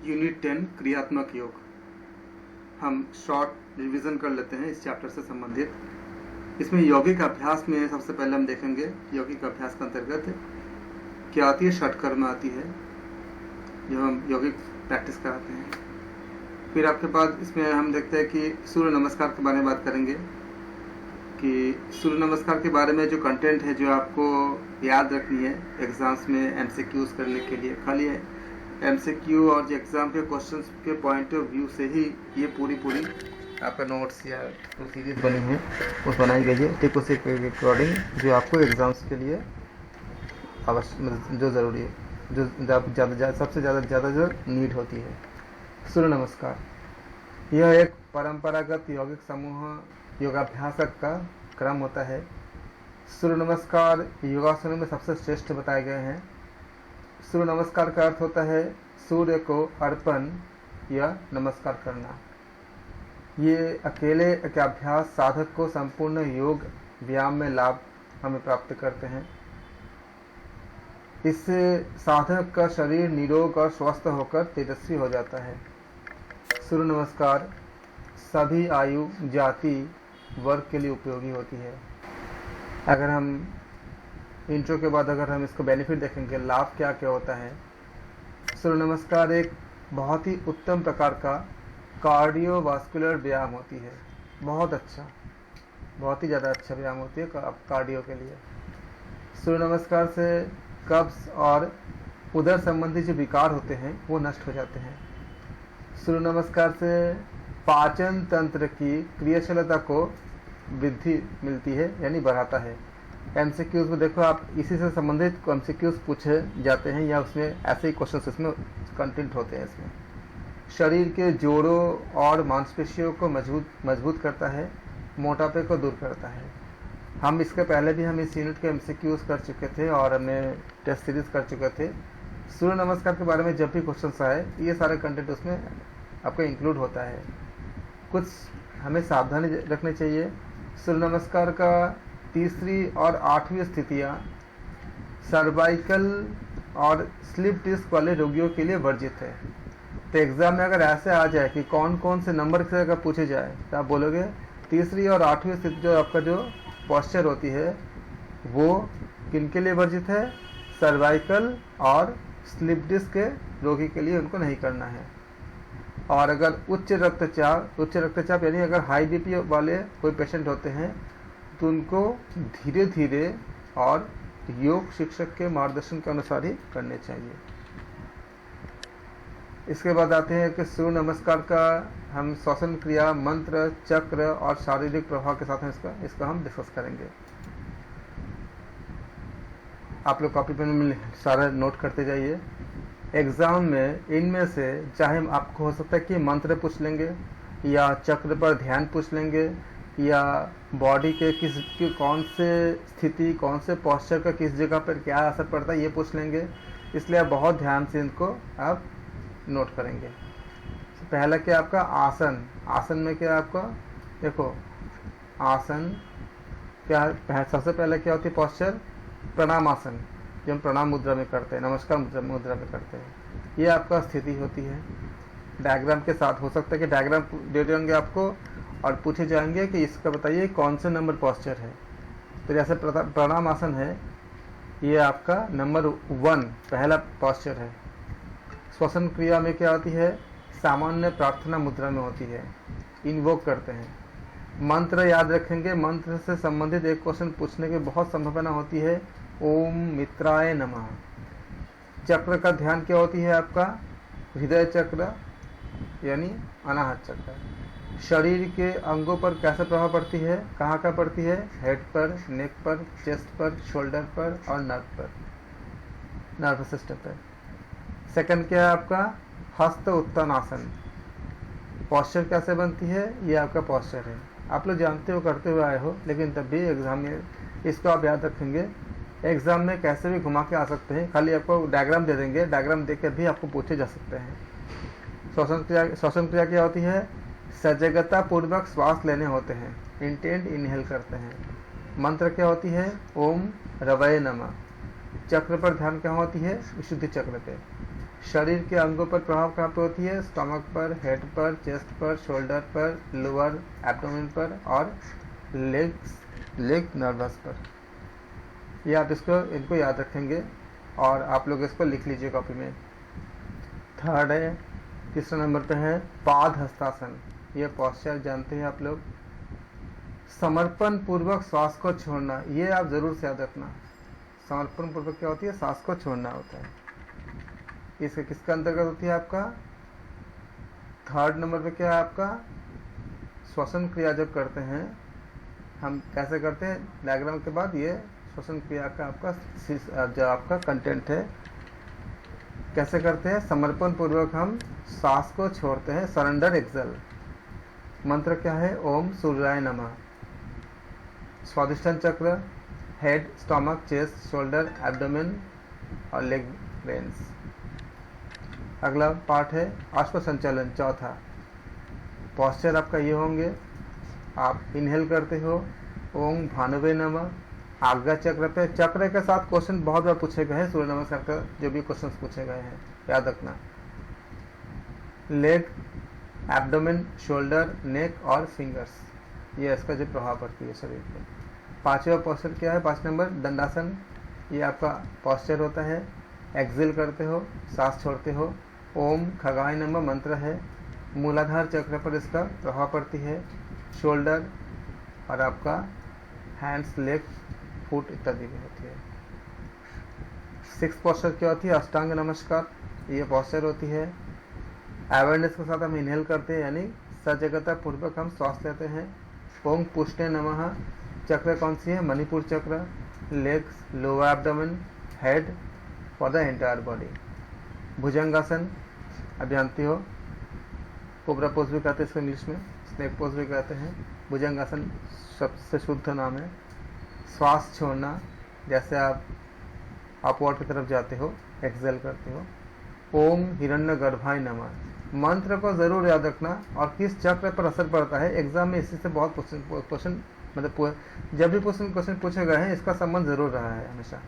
Unit 10 क्रियात्मक योग। हम शॉर्ट रिवीजन कर लेते हैं इस चैप्टर से संबंधित। इसमें यौगिक अभ्यास में सबसे पहले हम देखेंगे यौगिक अभ्यास के अंतर्गत क्या आती है, षटकर्म आती है जो हम यौगिक प्रैक्टिस कराते हैं। फिर आपके बाद इसमें हम देखते हैं कि सूर्य नमस्कार के बारे में बात करेंगे कि सूर्य नमस्कार के बारे में जो कंटेंट है जो आपको याद रखनी है एग्जाम्स में एमसीक्यूज करने के लिए। खाली एमसीक्यू और जो एग्जाम के क्वेश्चंस के पॉइंट ऑफ व्यू से ही ये पूरी आपका नोट्स या जो सीरीज बनी है वो बनाई गई है, ठीक उसी के अकॉर्डिंग जो आपको एग्जाम्स के लिए आवश्यक जो ज़रूरी है, जो सबसे ज़्यादा जो नीड होती है। सूर्य नमस्कार यह एक परंपरागत यौगिक समूह योगाभ्यास का क्रम होता है। सूर्य नमस्कार योगासनों में सबसे श्रेष्ठ बताए गए हैं। सूर्य नमस्कार का अर्थ होता है सूर्य को अर्पण या नमस्कार करना। ये अकेले का अभ्यास साधक को संपूर्ण योग व्यायाम में लाभ हमें प्राप्त करते हैं। इससे साधक का शरीर निरोग और स्वस्थ होकर तेजस्वी हो जाता है। सूर्य नमस्कार सभी आयु जाति वर्ग के लिए उपयोगी होती है। अगर हम इंट्रो के बाद अगर हम इसको बेनिफिट देखेंगे, लाभ क्या क्या होता है। सूर्य नमस्कार एक बहुत ही उत्तम प्रकार का कार्डियोवास्कुलर व्यायाम होती है। बहुत ही ज़्यादा अच्छा व्यायाम होती है कार्डियो के लिए। सूर्य नमस्कार से कब्ज और उदर संबंधी जो विकार होते हैं वो नष्ट हो जाते हैं। सूर्य नमस्कार से पाचन तंत्र की क्रियाशीलता को वृद्धि मिलती है, यानी बढ़ाता है। एमसीक्यूज में देखो आप इसी से संबंधित एमसीक्यूज पूछे जाते हैं या उसमें ऐसे ही क्वेश्चंस इसमें कंटेंट होते हैं। इसमें शरीर के जोड़ों और मांसपेशियों को मजबूत करता है, मोटापे को दूर करता है। हम इसके पहले भी हम इस यूनिट के एमसीक्यूज कर चुके थे और हमने टेस्ट सीरीज कर चुके थे। सूर्य नमस्कार के बारे में जब भी क्वेश्चन आए ये सारे कंटेंट उसमें आपका इंक्लूड होता है। कुछ हमें सावधानी रखनी चाहिए। सूर्य नमस्कार का तीसरी और आठवीं स्थितियाँ सर्वाइकल और स्लिप डिस्क वाले रोगियों के लिए वर्जित है। तो एग्जाम में अगर ऐसे आ जाए कि कौन कौन से नंबर से अगर पूछे जाए तो आप बोलोगे तीसरी और आठवीं स्थिति जो आपका जो पॉस्चर होती है वो किनके लिए वर्जित है, सर्वाइकल और स्लिप डिस्क के रोगी के लिए उनको नहीं करना है। और अगर उच्च रक्तचाप यानी अगर हाई बीपी वाले कोई पेशेंट होते हैं तो उनको धीरे धीरे और योग शिक्षक के मार्गदर्शन के अनुसार ही करने चाहिए। इसके बाद आते हैं कि सूर्य नमस्कार का हम श्वसन क्रिया, मंत्र, चक्र और शारीरिक प्रभाव के साथ इसका हम डिस्कस करेंगे। आप लोग कॉपी पेन में सारा नोट करते जाइए। एग्जाम में इनमें से चाहे आपको हो सकता है कि मंत्र पूछ लेंगे या चक्र पर ध्यान पूछ लेंगे या बॉडी के कौन से स्थिति, कौन से पोस्चर का किस जगह पर क्या असर पड़ता है ये पूछ लेंगे। इसलिए आप बहुत ध्यान से इनको आप नोट करेंगे। पहला क्या आपका आसन में क्या आपका देखो आसन क्या सबसे पहले क्या होती है पोस्चर, प्रणाम आसन जो हम प्रणाम मुद्रा में करते हैं, नमस्कार मुद्रा में करते हैं। ये आपका स्थिति होती है। डायग्राम के साथ हो सकता है कि डायग्राम दे देंगे आपको और पूछे जाएंगे कि इसका बताइए कौन सा नंबर पोस्चर है। तो जैसे प्रणाम आसन है ये आपका नंबर 1 पहला पोस्चर है। श्वसन क्रिया में क्या होती है, सामान्य प्रार्थना मुद्रा में होती है, इन्वोक करते हैं। मंत्र याद रखेंगे, मंत्र से संबंधित एक क्वेश्चन पूछने की बहुत संभावना होती है, ओम मित्राय नमः। चक्र का ध्यान क्या होती है आपका, हृदय चक्र यानी अनाहत चक्र। शरीर के अंगों पर कैसे प्रभाव पड़ती है, कहाँ पड़ती है, हेड पर, नेक पर, चेस्ट पर, शोल्डर पर और नर्व सिस्टम पर। सेकंड क्या है आपका हस्त उत्तान आसन। पॉस्चर कैसे बनती है, ये आपका पॉस्चर है। आप लोग जानते हो, करते हुए आए हो, लेकिन तब भी एग्जाम में इसको आप याद रखेंगे। एग्जाम में कैसे भी घुमा के आ सकते हैं, खाली आपको डायग्राम दे देंगे, डायग्राम देख कर भी आपको पूछे जा सकते हैं। श्वसन क्रिया क्या होती है, सजगता पूर्वक श्वास लेने होते हैं, इंटेंट इनहेल करते हैं। मंत्र क्या होती है, ओम रवये नमः। चक्र पर ध्यान क्या होती है, विशुद्धि चक्र पे। शरीर के अंगों पर प्रभाव कहाँ पे होती है? स्टमक पर, हेड पर, चेस्ट पर, शोल्डर पर, लोअर एब्डोमेन पर और लेग नर्वस पर। ये आप इनको याद रखेंगे और आप लोग इसको लिख लीजिए कॉपी में। थर्ड है, तीसरा नंबर पे है पाद हस्तासन। ये पॉस्चर जानते हैं आप लोग। समर्पण पूर्वक श्वास को छोड़ना, ये आप जरूर से याद रखना। समर्पण पूर्वक क्या होती है? सांस को छोड़ना होता है। इसके किसका अंतर्गत होती है आपका? थर्ड नंबर पे क्या है आपका? श्वसन क्रिया जब करते हैं हम, कैसे करते हैं? डायग्राम के बाद ये श्वसन क्रिया का आपका जो आपका कंटेंट है, कैसे करते हैं? समर्पण पूर्वक हम सांस को छोड़ते हैं, सरेंडर एक्सेल। मंत्र क्या है? ओम सूर्याय नमः। स्वादिष्टान चक्र, head, stomach, chest, shoulder, abdomen और लेग वेन्स। अगला पार्ट है अश्व संचालन, चौथा। पॉस्चर आपका ये होंगे, आप इनहेल करते हो ओम भानुवे नमः। आज्ञा चक्र पे, चक्र के साथ क्वेश्चन बहुत बार पूछे गए हैं, सूर्य नमस्कार का जो भी क्वेश्चन पूछे गए हैं याद रखना। लेग, एब्डोमेन, शोल्डर, नेक और फिंगर्स, ये इसका जो प्रभाव पड़ती है शरीर पर। पांचवा पॉस्चर क्या है? 5 नंबर दंडासन। ये आपका पॉस्चर होता है, एक्सेल करते हो, सांस छोड़ते हो। ओम खगाय नमः मंत्र है। मूलाधार चक्र पर इसका प्रभाव पड़ती है, शोल्डर और आपका हैंड्स, लेग, फुट इत्यादि भी होती है। 6th पॉस्चर क्या होती है? अष्टांग नमस्कार। ये पॉस्चर होती है, अवेयरनेस के साथ हम इनहेल करते हैं, यानी सजगता पूर्वक हम श्वास लेते हैं। ओम पुष्टे नमः। चक्र कौन सी है? Manipura chakra. Legs, lower abdomen, head for the entire body. Bhujangasana अब जानती हो, कोबरा पोज भी कहते हैं इसको इंग्लिश में, स्नेक पोज भी कहते हैं। भुजंगासन सबसे शुद्ध नाम है। श्वास छोड़ना, जैसे आप अपवर्ड की तरफ जाते हो, एक्सेल करते हो। ओम हिरण्य गर्भाय नमः। मंत्र को जरूर याद रखना और किस चक्र पर असर पड़ता है, एग्जाम में इसी से बहुत क्वेश्चन मतलब जब भी क्वेश्चन पूछे गए हैं इसका संबंध जरूर रहा है हमेशा।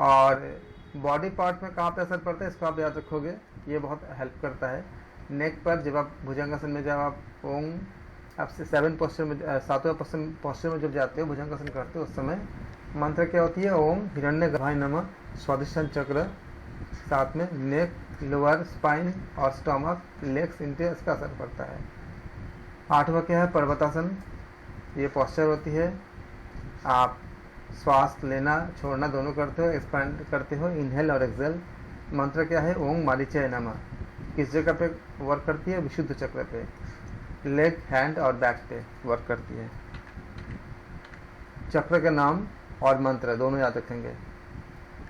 और बॉडी पार्ट में कहाँ पे असर पड़ता है इसको आप याद रखोगे, ये बहुत हेल्प करता है। नेक पर जब आप भुजंगासन में जब आप ओम आपसे 7 पॉस्चर में 7वें पॉस्चर में जब जाते हो, भुजंगासन करते हो, उस समय मंत्र क्या होती है? ओम हिरण्य गर्भाय नमः। स्वादिष्टान चक्र, साथ में नेक, लोअर स्पाइन और स्टमक, लेग्स, इनके इसका असर पड़ता है। 8वां क्या है? पर्वतासन। ये पॉस्चर होती है, आप श्वास लेना छोड़ना दोनों करते हो, एक्सपैंड करते हो, इनहेल और एक्सेल। मंत्र क्या है? ओम मारीचाय नमः। किस जगह पे वर्क करती है? विशुद्ध चक्र पे। लेग, हैंड और बैक पे वर्क करती है। चक्र का नाम और मंत्र दोनों याद रखेंगे।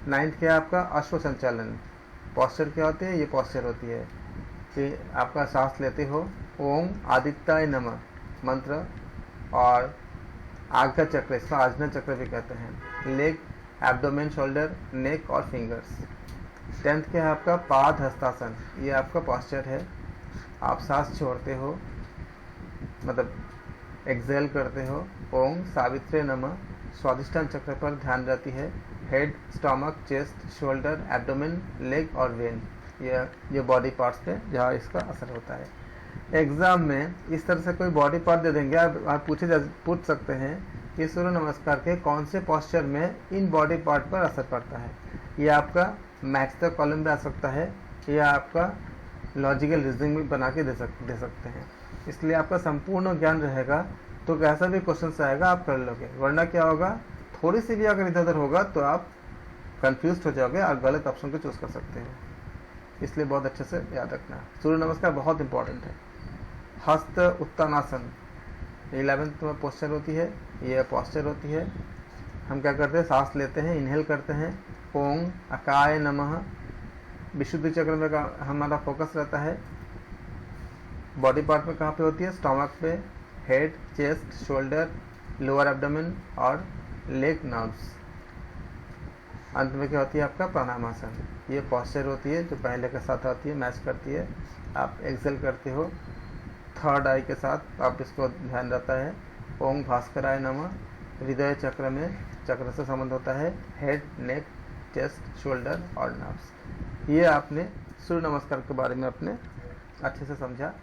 9th क्या है आपका? अश्व संचालन। पॉस्चर क्या होती है? ये पॉस्चर होती है कि आपका सांस लेते हो, ओम आदित्याय नमः मंत्र, और आज्ञा चक्र, इसको आज्ञा चक्र भी कहते हैं। लेग, एब्डोमेन, शोल्डर, नेक और फिंगर्स। 10th क्या है आपका? पाद हस्तासन। ये आपका पॉस्चर है, आप सांस छोड़ते हो, मतलब एक्सेल करते हो। ओम सावित्रे नमः। स्वादिष्टान चक्र पर ध्यान रहती है, head, stomach, chest, shoulder, abdomen, leg और वेन, ये बॉडी पार्ट्स पे जहाँ इसका असर होता है। एग्जाम में इस तरह से कोई बॉडी पार्ट दे देंगे, आप पूछ सकते हैं कि सूर्य नमस्कार के कौन से पॉस्चर में इन बॉडी पार्ट पर असर पड़ता है। ये आपका मैथ्स का कॉलम में आ सकता है, या आपका लॉजिकल रीजनिंग भी बना के दे सकते हैं। इसलिए आपका संपूर्ण ज्ञान रहेगा, तो कैसा भी क्वेश्चन आएगा आप कर लोगे, वरना क्या होगा, थोड़ी सी भी अगर इधर उधर होगा तो आप कंफ्यूज हो जाओगे और गलत ऑप्शन को चूज कर सकते हो। इसलिए बहुत अच्छे से याद रखना। सूर्य नमस्कार बहुत इंपॉर्टेंट है। हस्त उत्तानासन 11th में पोस्चर होती है, ये पोस्चर होती है। हम क्या करते हैं? सांस लेते हैं, इनहेल करते हैं, ओम अकाय नमः। विशुद्ध चक्र में हमारा फोकस रहता है। बॉडी पार्ट में कहाँ पे होती है? स्टमक पे, head, chest, shoulder, lower abdomen और लेग नर्व्स। अंत में क्या होती है आपका? प्राणायामासन। ये पॉस्चर होती है जो पहले के साथ आती है, मैच करती है। आप एक्सेल करते हो, थर्ड आई के साथ आप इसको ध्यान रहता है। ओम भास्कराय नमः। हृदय चक्र में चक्र से संबंध होता है, हेड, नेक, चेस्ट, शोल्डर और नर्व्स। ये आपने सूर्य नमस्कार के बारे में अपने अच्छे से समझा।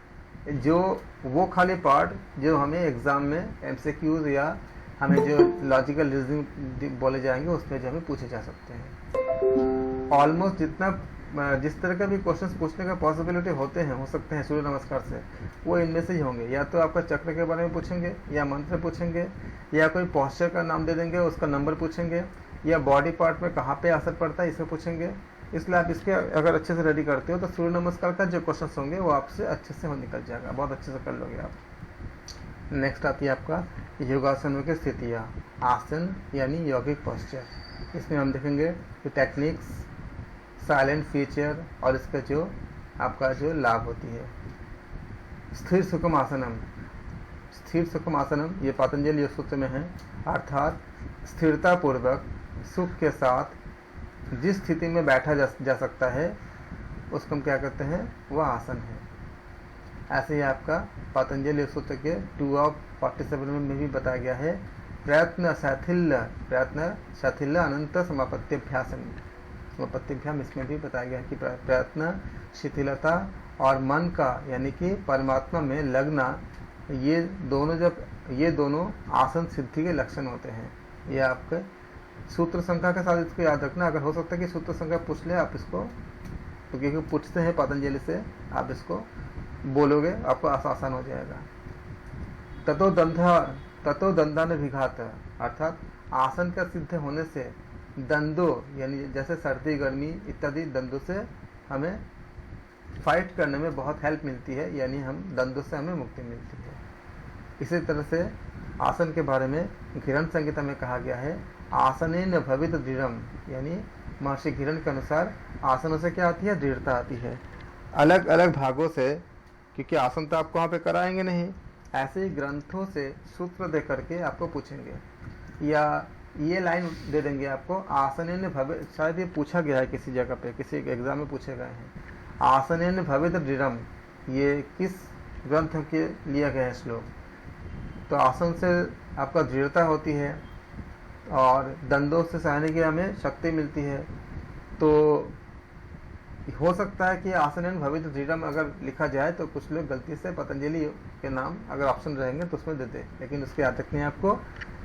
जो वो खाली पार्ट जो हमें एग्ज़ाम में एमसीक्यूज या हमें जो लॉजिकल रीजनिंग बोले जाएंगे उसमें जो हमें पूछे जा सकते हैं। ऑलमोस्ट जिस तरह का भी क्वेश्चंस पूछने का पॉसिबिलिटी हो सकते हैं सूर्य नमस्कार से, वो इनमें से ही होंगे। या तो आपका चक्र के बारे में पूछेंगे, या मंत्र पूछेंगे, या कोई पॉस्चर का नाम दे देंगे, उसका नंबर पूछेंगे, या बॉडी पार्ट में कहाँ पे असर पड़ता है इसे पूछेंगे। इसलिए आप इसके अगर अच्छे से रेडी करते हो तो सूर्य नमस्कार का जो क्वेश्चन होंगे वो आपसे अच्छे से निकल जाएगा, बहुत अच्छे से कर लोगे आप। नेक्स्ट आती है आपका योगासनों की स्थितियाँ, आसन यानी यौगिक पोस्चर। इसमें हम देखेंगे कि टेक्निक्स, साइलेंट फीचर और इसका जो आपका जो लाभ होती है। स्थिर सुखम आसनम, स्थिर सुखम आसनम ये पतंजलि योग सूत्र में है, अर्थात स्थिरता पूर्वक सुख के साथ जिस स्थिति में बैठा जा सकता है उसको हम क्या कहते हैं, वह आसन है। ऐसे ही आपका पतंजलि सूत्र के 2/47 में भी बताया गया है, प्रयत्न शैथिल्य अनंत समापत्तिभ्याम। इसमें भी बताया गया है कि प्रयत्न, शिथिलता और मन का यानी कि परमात्मा में लगना, ये दोनों आसन सिद्धि के लक्षण होते हैं। ये आपके सूत्र संख्या के साथ इसको याद रखना। अगर हो सकता है कि सूत्र संख्या पूछ ले आप इसको, तो क्योंकि पूछते हैं पतंजलि से, आप इसको बोलोगे आपको आसान हो जाएगा। ततो दंदान विघात, अर्थात आसन का सिद्ध होने से दंदों यानी जैसे सर्दी गर्मी इत्यादि दंदों से हमें फाइट करने में बहुत हेल्प मिलती है, यानी हम दंदों से हमें मुक्ति मिलती है। इसी तरह से आसन के बारे में घिरण संहिता में कहा गया है, आसनेन भवित दृढ़म, यानी महर्षि घिरण के अनुसार आसनों से क्या आती है, दृढ़ता आती है। अलग अलग भागों से, क्योंकि आसन तो आपको वहाँ पे कराएंगे नहीं, ऐसे ही ग्रंथों से सूत्र दे करके आपको पूछेंगे, या ये लाइन दे देंगे आपको, आसनेन भवित, शायद ये पूछा गया है किसी जगह पे, किसी एग्जाम में पूछे गए हैं, आसनेन भवित दृढ़म, ये किस ग्रंथ के लिया गया है श्लोक। तो आसन से आपका दृढ़ता होती है और दंदों से सहने की हमें शक्ति मिलती है। तो हो सकता है कि आसनेन भवित दृढ़म अगर लिखा जाए तो कुछ लोग गलती से पतंजलि के नाम अगर ऑप्शन रहेंगे तो उसमें देते, लेकिन उसके याद रखने आपको,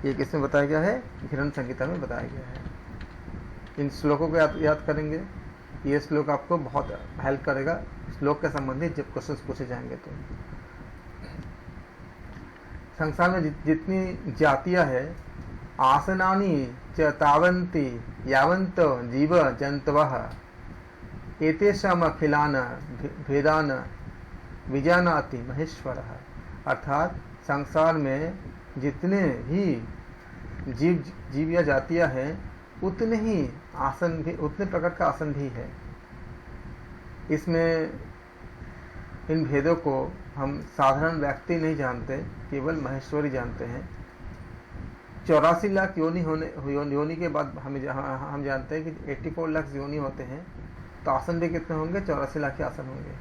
ये किसमें बताया गया है, घिरण संहिता में बताया गया है। इन श्लोकों को याद करेंगे, ये श्लोक आपको बहुत हेल्प करेगा श्लोक के संबंधित जब क्वेश्चन पूछे जाएंगे। तो संसार में जितनी जातियां है, आसनानि च तावन्ति यावन्त जीव जंतवः एतेषाम अखिलान भेदान विजानाति महेश्वरः, अर्थात संसार में जितने भी जीव या जातियां हैं उतने ही आसन भी, उतने प्रकार का आसन भी है। इसमें इन भेदों को हम साधारण व्यक्ति नहीं जानते, केवल महेश्वरी जानते हैं। 84 लाख योनि के बाद हम जानते हैं कि 84 लाख योनि होते हैं, तो आसन भी कितने होंगे, 84 लाख के आसन होंगे।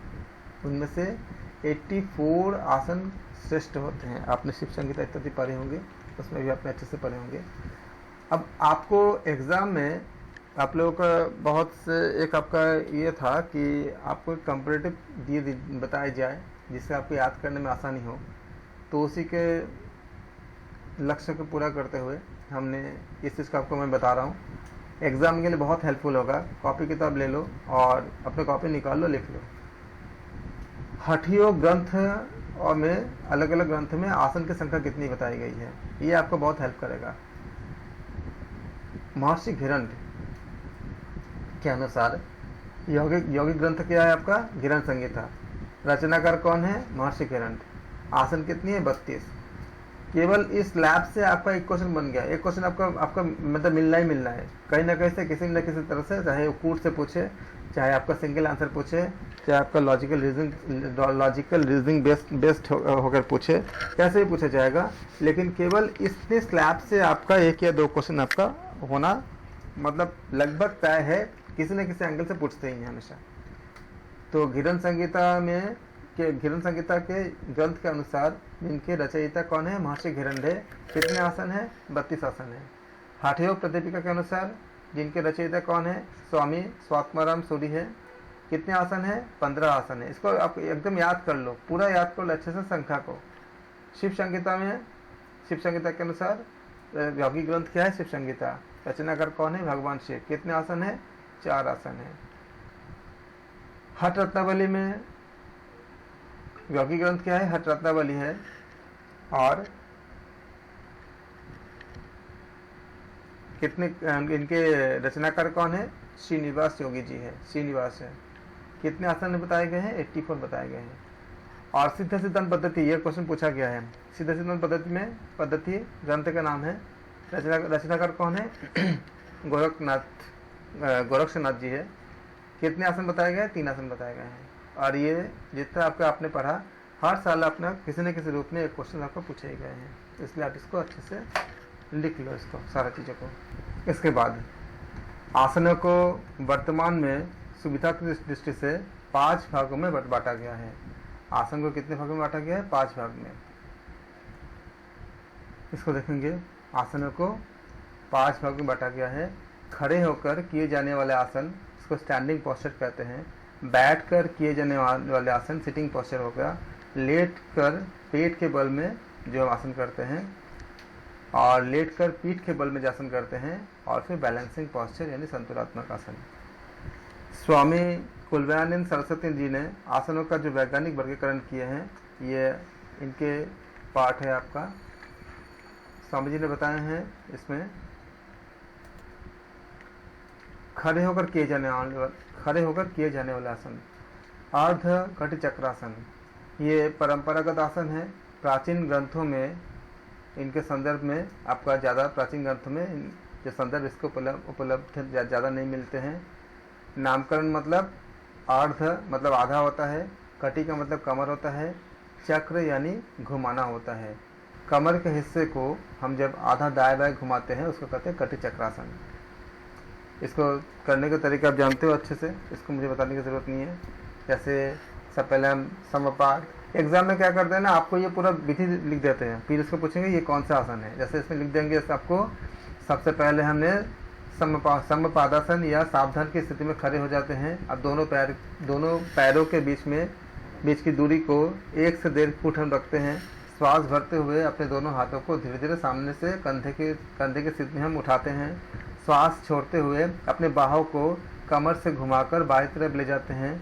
उनमें से 84 आसन श्रेष्ठ होते हैं। आपने शिव संगीता इत्यादि पढ़े होंगे, उसमें भी आपने अच्छे से पढ़े होंगे। अब आपको एग्ज़ाम में आप लोगों का बहुत से एक आपका ये था कि आपको कंपैरेटिव बताया जाए जिससे आपको याद करने में आसानी हो, तो उसी के लक्ष्य को पूरा करते हुए हमने इस चीज़ को आपको मैं बता रहा हूँ। एग्ज़ाम के लिए बहुत हेल्पफुल होगा। कॉपी किताब ले लो और अपने कॉपी निकाल लो, लिख लो। हठियों ग्रंथ और में अलग अलग ग्रंथ में आसन की संख्या कितनी बताई गई है, ये आपको बहुत हेल्प करेगा। महर्षि घिरण के अनुसार यौगिक ग्रंथ क्या है आपका, घिरण संहिता। रचनाकार कौन है, महर्षि घिरण। आसन कितनी है, 32। केवल इस लैब से आपका एक क्वेश्चन बन गया। एक क्वेश्चन आपका मतलब मिलना ही मिलना है कहीं ना कहीं से, किसी न किसी तरह से, चाहे वो कूट से पूछे, चाहे आपका सिंगल आंसर पूछे, चाहे आपका लॉजिकल रीजनिंग बेस्ड होकर पूछे, कैसे भी पूछा जाएगा। लेकिन केवल इस स्लैब से आपका 1 या 2 क्वेश्चन आपका होना मतलब लगभग तय है, किसी न किसी एंगल से पूछते ही हैं हमेशा। तो घिरण संहिता के ग्रंथ के अनुसार जिनके रचयिता कौन है, महर्षि घिरंडे, कितने आसन है, 32 आसन है। हाठयोग प्रदीपिका के अनुसार जिनके रचयिता कौन है, स्वामी स्वात्माराम सूरी है, कितने आसन है? 15 आसन है। इसको आप एकदम याद कर लो, पूरा याद कर लो अच्छे से संख्या को। शिव संहिता में, शिव संहिता के अनुसार योगी ग्रंथ क्या है? शिव संहिता। रचनाकार कौन है? भगवान शिव। कितने आसन है? 4 आसन है। हठ रत्नावली में योगी ग्रंथ क्या है? हठ रत्नावली है। और कितने इनके रचनाकार कौन है? श्रीनिवास योगी जी है, श्रीनिवास है। कितने आसन बताए गए हैं? 84 बताए गए हैं। और सिद्ध सिद्धांत पद्धति, यह क्वेश्चन पूछा गया है। सिद्ध सिद्धांत पद्धति में पद्धति ग्रंथ का नाम है, रचनाकार कौन है? गोरक्षनाथ जी है। कितने आसन बताए गए? 3 आसन बताए गए हैं। और ये जितना आपने पढ़ा, हर साल अपना किसी न किसी रूप में एक क्वेश्चन आपको पूछे गए हैं, इसलिए आप इसको अच्छे से लिख लो, इसको सारा चीज़ों को। इसके बाद आसनों को वर्तमान में सुविधा की दृष्टि से 5 भागों में बांटा गया है। आसन को कितने भागों में बांटा गया है? 5 भाग में। इसको देखेंगे, आसनों को 5 भागों में बांटा गया है। खड़े होकर किए जाने वाले आसन, इसको स्टैंडिंग पोस्चर कहते हैं। बैठ कर किए जाने वाले आसन सिटिंग पोस्चर हो गया। लेट कर पेट के बल में जो आसन करते हैं, और लेट कर पीठ के बल में जो आसन करते हैं, और फिर बैलेंसिंग पोस्चर यानी संतुलात्मक आसन। स्वामी कुलव्यानंद सरस्वती जी ने आसनों का जो वैज्ञानिक वर्गीकरण किए हैं, ये इनके पाठ है आपका, स्वामी जी ने बताए हैं। इसमें खड़े होकर किए जाने वाले आसन, अर्ध घट चक्रासन, ये परंपरागत आसन है। प्राचीन ग्रंथों में इनके संदर्भ में आपका ज़्यादा, प्राचीन ग्रंथ में जो संदर्भ इसको उपलब्ध ज़्यादा नहीं मिलते हैं। नामकरण मतलब अर्ध मतलब आधा होता है, कटी का मतलब कमर होता है, चक्र यानी घुमाना होता है। कमर के हिस्से को हम जब आधा दाएं बाएं घुमाते हैं उसको कहते हैं कटी चक्रासन। इसको करने का तरीका आप जानते हो अच्छे से, इसको मुझे बताने की ज़रूरत नहीं है। जैसे सब पहले हम समपाद, एग्जाम में क्या करते हैं ना, आपको ये पूरा विधि लिख देते हैं, फिर इसको पूछेंगे ये कौन सा आसन है। जैसे इसमें लिख देंगे आपको, सबसे पहले हमने समपादासन या सावधान की स्थिति में खड़े हो जाते हैं। अब दोनों पैरों के बीच की दूरी को 1 से 1.5 फुट हम रखते हैं। श्वास भरते हुए अपने दोनों हाथों को धीरे धीरे सामने से कंधे की स्थिति में हम उठाते हैं। श्वास छोड़ते हुए अपने बाहों को कमर से घुमाकर बाईं तरफ ले जाते हैं।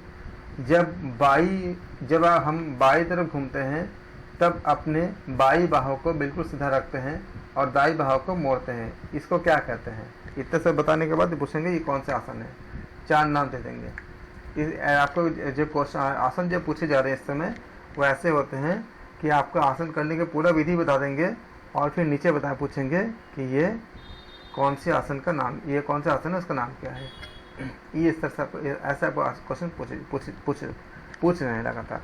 जब हम बाईं तरफ घूमते हैं तब अपने बाईं बाहों को बिल्कुल सीधा रखते हैं और दाईं बाहों को मोड़ते हैं। इसको क्या कहते हैं? इतने सब बताने के बाद पूछेंगे ये कौन सा आसन है, 4 नाम दे देंगे। आपको जो क्वेश्चन आसन जो पूछे जा रहे हैं इस समय, वो ऐसे होते हैं कि आपको आसन करने के पूरा विधि बता देंगे और फिर नीचे पूछेंगे कि ये कौन से आसन का नाम, ये कौन सा आसन है, उसका नाम क्या है। ये इस तरह से ऐसा क्वेश्चन पूछ रहे हैं लगातार।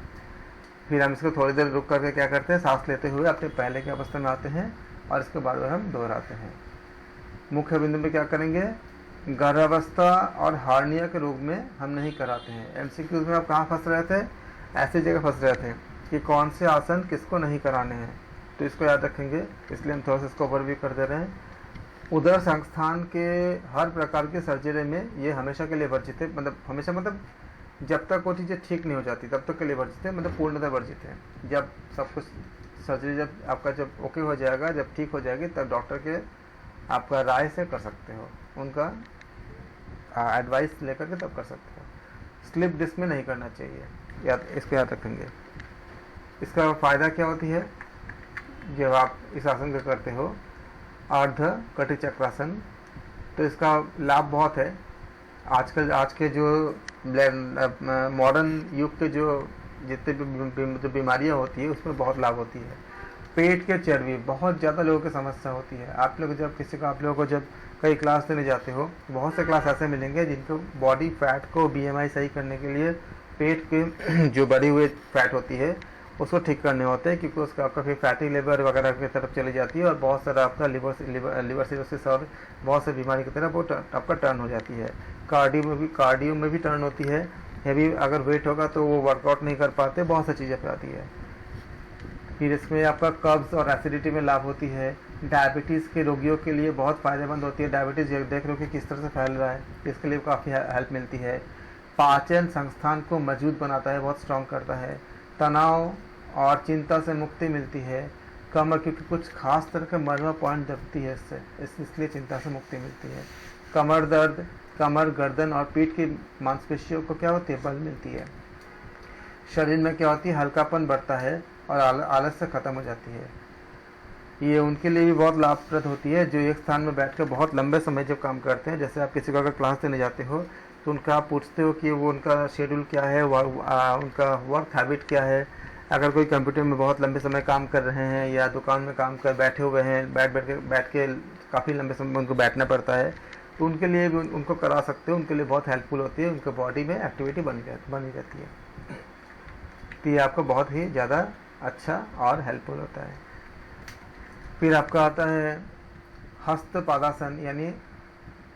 फिर हम इसको थोड़ी देर रुक करके क्या करते हैं, सांस लेते हुए अपने पहले की अवस्था में आते हैं और इसके बाद हम दोहराते हैं। मुख्य बिंदु में क्या करेंगे, गर्भावस्था और हार्निया के रोग में हम नहीं कराते हैं। एमसीक्यूज में आप कहाँ फंस रहे थे, ऐसी जगह फंस रहे थे कि कौन से आसन किसको नहीं कराने हैं, तो इसको याद रखेंगे, इसलिए हम थोड़ा सा इसको ओवरव्यू कर दे रहे हैं। उदर संस्थान के हर प्रकार के सर्जरी में ये हमेशा के लिए वर्जित है, मतलब हमेशा मतलब जब तक वो चीज़ें ठीक नहीं हो जाती तब तक के लिए वर्जित है, मतलब पूर्णतः वर्जित है। जब सब कुछ सर्जरी जब आपका जब ओके हो जाएगा, जब ठीक हो जाएगी, तब डॉक्टर के आपका राय से कर सकते हो, उनका एडवाइस लेकर के तब कर सकते हो। स्लिप डिस्क में नहीं करना चाहिए, इसको याद रखेंगे। इसका फ़ायदा क्या होती है जब आप इस आसन को करते हो, अर्ध कटी चक्रासन, तो इसका लाभ बहुत है। आज के जो मॉडर्न युग के जो जितने भी बीमारियां होती है उसमें बहुत लाभ होती है। पेट के चर्बी बहुत ज़्यादा लोगों की समस्या होती है। आप लोगों को जब कई क्लास लेने जाते हो, बहुत से क्लास ऐसे मिलेंगे जिनको बॉडी फैट को BMI सही करने के लिए पेट के जो बढ़ी हुई फैट होती है उसको ठीक करने होते हैं, क्योंकि उसका आपका फिर फैटी लिवर वगैरह की तरफ चली जाती है और बहुत सारा आपका लिवर सिरोसिस और बहुत से बीमारी की तरफ वो आपका टर्न हो जाती है। कार्डियो में भी टर्न होती है। हैवी अगर वेट होगा तो वो वर्कआउट नहीं कर पाते, बहुत सी चीज़ें पे आती है। फिर इसमें आपका कब्ज और एसिडिटी में लाभ होती है। डायबिटीज़ के रोगियों के लिए बहुत फ़ायदेमंद होती है। डायबिटीज़ देख रहे हो कि किस तरह से फैल रहा है, इसके लिए काफ़ी हेल्प मिलती है। पाचन संस्थान को मजबूत बनाता है, बहुत स्ट्रांग करता है। तनाव और चिंता से मुक्ति मिलती है। कमर, क्योंकि कुछ खास तरह के मरवा पॉइंट दबती है इससे, इसलिए चिंता से मुक्ति मिलती है। कमर दर्द, कमर, गर्दन और पीठ की मांसपेशियों को क्या होती है, बल मिलती है। शरीर में क्या होती है, हल्कापन बढ़ता है और आलस्य खत्म हो जाती है। ये उनके लिए भी बहुत लाभप्रद होती है जो एक स्थान में बैठकर बहुत लंबे समय जब काम करते हैं। जैसे आप किसी को अगर क्लास देने जाते हो तो उनका आप पूछते हो कि वो उनका शेड्यूल क्या है, उनका वर्क हैबिट क्या है। अगर कोई कंप्यूटर में बहुत लंबे समय काम कर रहे हैं या दुकान में काम कर बैठे हुए हैं, बैठ के काफ़ी लंबे समय उनको बैठना पड़ता है, तो उनके लिए भी उनको करा सकते हो। उनके लिए बहुत हेल्पफुल होती है, उनके बॉडी में एक्टिविटी बनी रहती है। तो ये आपको बहुत ही ज़्यादा अच्छा और हेल्पफुल होता है। फिर आपका आता है हस्त पादासन, यानी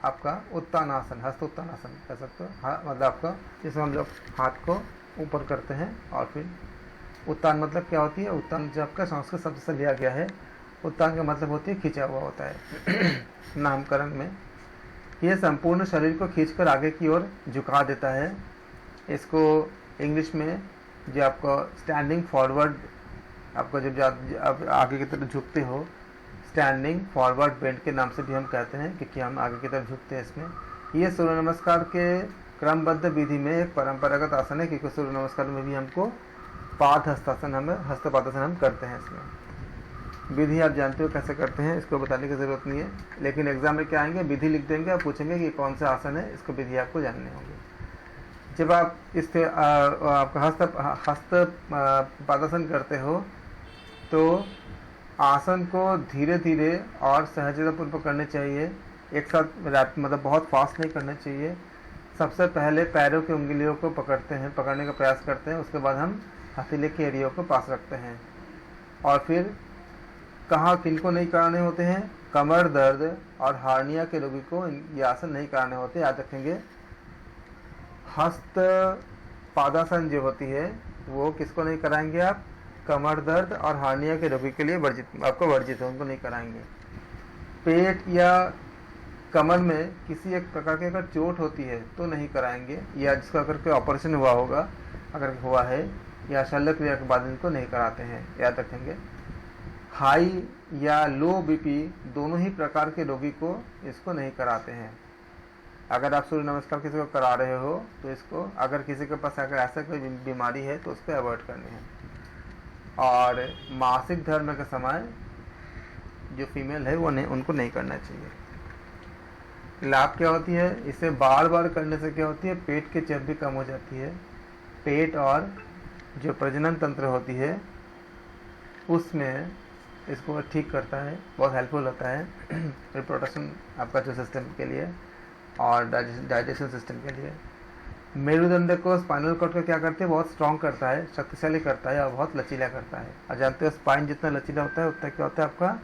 आपका उत्तानासन, हस्त उत्तानासन कह सकते हो। हाँ, मतलब आपका जिसमें हम लोग हाथ को ऊपर करते हैं और फिर उत्तान मतलब क्या होती है, उत्तान जो आपका संस्कृत शब्द से लिया गया है। उत्तान का मतलब होती है खींचा हुआ होता है नामकरण में। यह संपूर्ण शरीर को खींचकर आगे की ओर झुका देता है। इसको इंग्लिश में जो आपको स्टैंडिंग फॉरवर्ड, आपको जब आप आगे की तरफ झुकते हो, स्टैंडिंग फॉरवर्ड बेंड के नाम से भी हम कहते हैं, क्योंकि हम आगे की तरफ झुकते हैं इसमें। ये सूर्य नमस्कार के क्रमबद्ध विधि में एक परंपरागत आसन है, क्योंकि सूर्य नमस्कार में भी हमको पाद हस्तासन, हस्त पादासन हम करते हैं। इसमें विधि आप जानते हो कैसे करते हैं, इसको बताने की ज़रूरत नहीं है। लेकिन एग्जाम में क्या आएंगे, विधि लिख देंगे, आप पूछेंगे कि कौन सा आसन है, इसको विधि आपको जानने होंगे। जब आप इससे आपका हस्त पादासन करते हो तो आसन को धीरे धीरे और सहजतापूर्वक करने चाहिए। एक साथ मतलब बहुत फास्ट नहीं करना चाहिए। सबसे पहले पैरों की उंगलियों को पकड़ने का प्रयास करते हैं। उसके बाद हम हथेली के एरियो को पास रखते हैं। और फिर कहाँ किनको नहीं कराने होते हैं, कमर दर्द और हार्निया के रोगी को ये आसन नहीं कराने होते, याद रखेंगे। हस्त पादासन जो होती है वो किसको नहीं कराएंगे आप, कमर दर्द और हार्निया के रोगी के लिए वर्जित है, उनको नहीं कराएंगे। पेट या कमर में किसी एक प्रकार की अगर चोट होती है तो नहीं कराएंगे, या जिसका अगर कोई ऑपरेशन हुआ होगा, अगर हुआ है, या शल्य क्रिया के बाद इनको नहीं कराते हैं, याद रखेंगे। हाई या लो बीपी दोनों ही प्रकार के रोगी को इसको नहीं कराते हैं। अगर आप सूर्य नमस्कार किसी को करा रहे हो तो इसको, अगर किसी के पास अगर ऐसा कोई बीमारी है तो उसको अवॉइड करनी है। और मासिक धर्म के समय जो फीमेल है वो उनको नहीं करना चाहिए। लाभ क्या होती है, इसे बार बार करने से क्या होती है, पेट की चर्बी कम हो जाती है। पेट और जो प्रजनन तंत्र होती है उसमें इसको ठीक करता है, बहुत हेल्पफुल होता है रिप्रोडक्शन आपका जो सिस्टम के लिए और डाइजेशन सिस्टम के लिए। मेरुदंड को स्पाइनल कॉर्ड को क्या करते हैं, बहुत स्ट्रॉन्ग करता है, शक्तिशाली करता है और बहुत लचीला करता है। और जानते हो स्पाइन जितना लचीला होता है उतना क्या होता है आपका,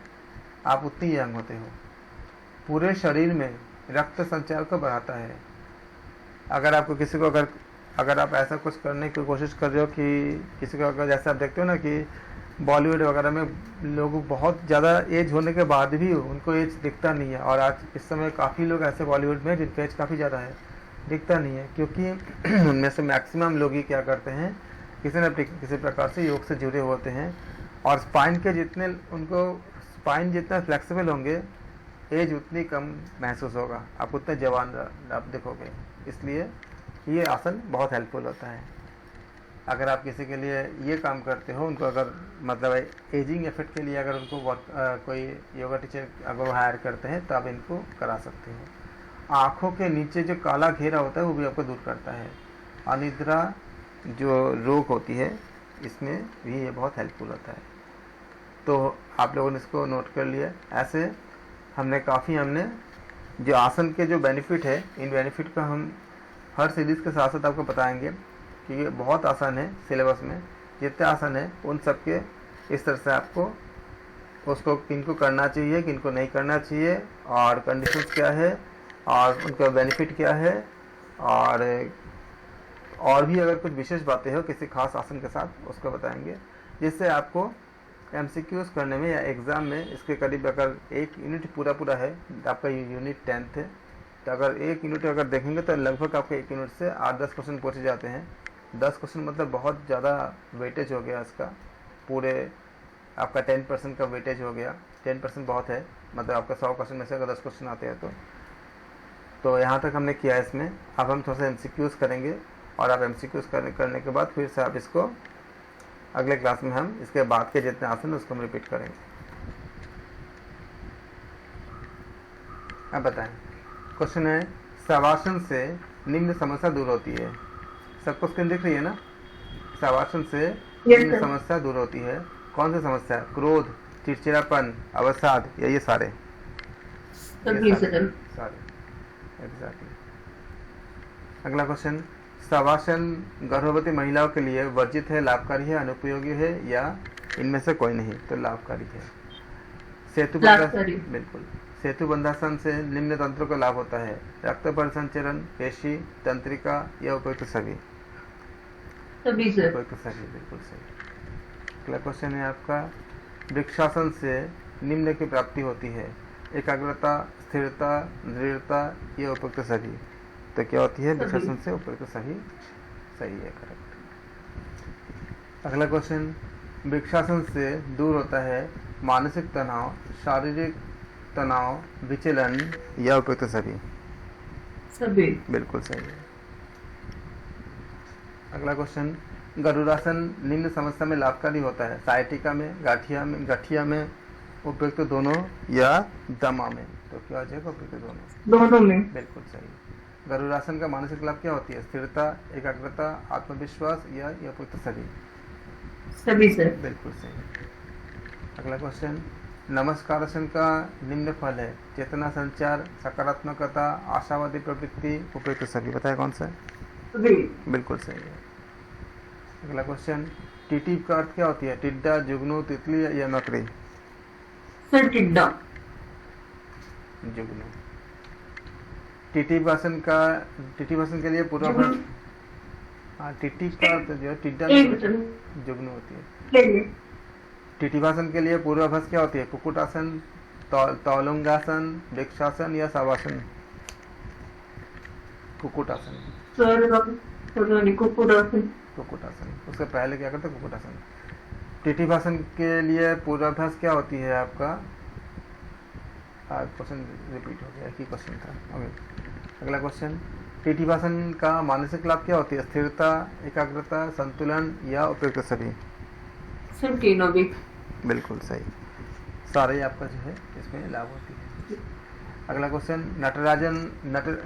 आप उतनी यंग होते हो। पूरे शरीर में रक्त संचार को बढ़ाता है। अगर आपको किसी को अगर आप ऐसा कुछ करने की कोशिश कर रहे हो कि किसी को, अगर जैसे आप देखते हो ना कि बॉलीवुड वगैरह में लोग बहुत ज़्यादा एज होने के बाद भी उनको एज दिखता नहीं है, और आज इस समय काफ़ी लोग ऐसे बॉलीवुड में जिनका एज काफ़ी ज़्यादा है, दिखता नहीं है, क्योंकि उनमें से मैक्सिमम लोग ही क्या करते हैं, किसी न किसी प्रकार से योग से जुड़े होते हैं। और स्पाइन जितना फ्लेक्सिबल होंगे, एज उतनी कम महसूस होगा, आप उतने जवान आप दिखोगे। इसलिए ये आसन बहुत हेल्पफुल होता है। अगर आप किसी के लिए ये काम करते हो, उनको अगर मतलब एजिंग इफेक्ट के लिए अगर उनको कोई योगा टीचर अगर हायर करते हैं तो आप इनको करा सकते हो। आँखों के नीचे जो काला घेरा होता है वो भी आपको दूर करता है। अनिद्रा जो रोग होती है इसमें भी ये बहुत हेल्पफुल होता है। तो आप लोगों ने इसको नोट कर लिया। ऐसे हमने जो आसन के जो बेनिफिट है, इन बेनिफिट का हम हर सीरीज़ के साथ साथ आपको बताएंगे कि ये बहुत आसान है। सिलेबस में जितने आसान है उन सब के इस तरह से आपको उसको किनको करना चाहिए, किनको नहीं करना चाहिए, और कंडीशंस क्या है और उनका बेनिफिट क्या है, और भी अगर कुछ विशेष बातें हो किसी खास आसन के साथ उसको बताएंगे, जिससे आपको MCQs करने में या एग्ज़ाम में इसके करीब, अगर एक यूनिट पूरा है, आपका यूनिट 10th है, तो अगर 1 यूनिट अगर देखेंगे तो लगभग आपके 1 यूनिट से 8-10 क्वेश्चन पूछे जाते हैं। 10 क्वेश्चन मतलब बहुत ज़्यादा वेटेज हो गया इसका, पूरे आपका 10% का वेटेज हो गया। 10% बहुत है, मतलब आपका 100 क्वेश्चन में से अगर 10 क्वेश्चन आते हैं तो यहाँ तक हमने किया है इसमें। अब हम थोड़ा सा MCQs करेंगे और आप MCQs करने के बाद फिर से आप इसको अगले क्लास में हम इसके बाद के जितने आसन उसको हम रिपीट करेंगे। अब बताएं, क्वेश्चन है शवासन से निम्न समस्या दूर होती है। सबको स्क्रीन दिख रही है ना? शवासन से निम्न समस्या दूर होती है। कौन सी समस्या? क्रोध, चिड़चिड़ापन, अवसाद या ये सारे? सारे एग्जैक्टली। अगला क्वेश्चन, शवासन गर्भवती महिलाओं के लिए वर्जित है, लाभकारी है, अनुपयोगी है या इनमें से कोई नहीं? तो लाभकारी है। सेतु बिल्कुल। सेतु बंधासन से निम्न तंत्रों का लाभ होता है, रक्त परिसंचरण, पेशी, तंत्रिका या उपयुक्त सभी? उपयुक्त सभी, बिल्कुल सही। अगला क्वेश्चन है आपका, वृक्षासन से निम्न की प्राप्ति होती है, एकाग्रता, स्थिरता, दृढ़ता या उपयुक्त सभी? तो क्या होती है? वृक्षासन से उपयुक्त सभी सही है, करेक्ट। अगला क्वेश्चन, वृक्षासन से दूर होता है मानसिक तनाव, शारीरिक तनाव, विचलन या उपयुक्त सभी? सभी, बिल्कुल सही है। अगला क्वेश्चन, गरुड़ासन निम्न समस्या में लाभकारी होता है, साइटिका में, गठिया में, उपयुक्त दोनों या दमा में? तो क्या हो जाएगा? उपयुक्त दोनों में, बिल्कुल सही। गरुड़ासन का मानसिक लाभ क्या होती है? स्थिरता, एकाग्रता, आत्मविश्वास या उपयुक्त सभी? सभी से, बिल्कुल सही। अगला क्वेश्चन, नमस्कारासन का निम्न फल है, चेतना संचार, सकारात्मकता, आशावादी प्रवृत्ति, उपयुक्त सभी? बताए कौन सा है? बिल्कुल सही है। अगला क्वेश्चन, टिड्डी का अर्थ क्या होती है? टिड्डा, जुगनू, तितली या मकड़ी? सर टिड्डा, जुगनू। टिड्डी भाषण के लिए पूर्वाभ्यास, हाँ टिड्डी का अर्थ जो है टिड्डा जुगनू होती है। टिड्डी भाषण के लिए पूर्वाभ्यास क्या होती है? कुक्कुटासन, तौलंगासन, वृक्षासन या शवासन? कुक्कुटासन, कुक्कुटासन। उसके पहले क्या करते? कुक्कुटासन। टिड्डी भाषण के लिए पूर्वाभ्यास क्या होती है आपका? क्वेश्चन रिपीट हो गया, एक ही क्वेश्चन था। अगला क्वेश्चन, टिड्डी भाषण का मानसिक लाभ क्या होती है? स्थिरता, एकाग्रता, संतुलन या उपयुक्त सभी? तीनों भी, बिल्कुल सही। सारे आपका जो है इसमें लाभ होती है। अगला क्वेश्चन,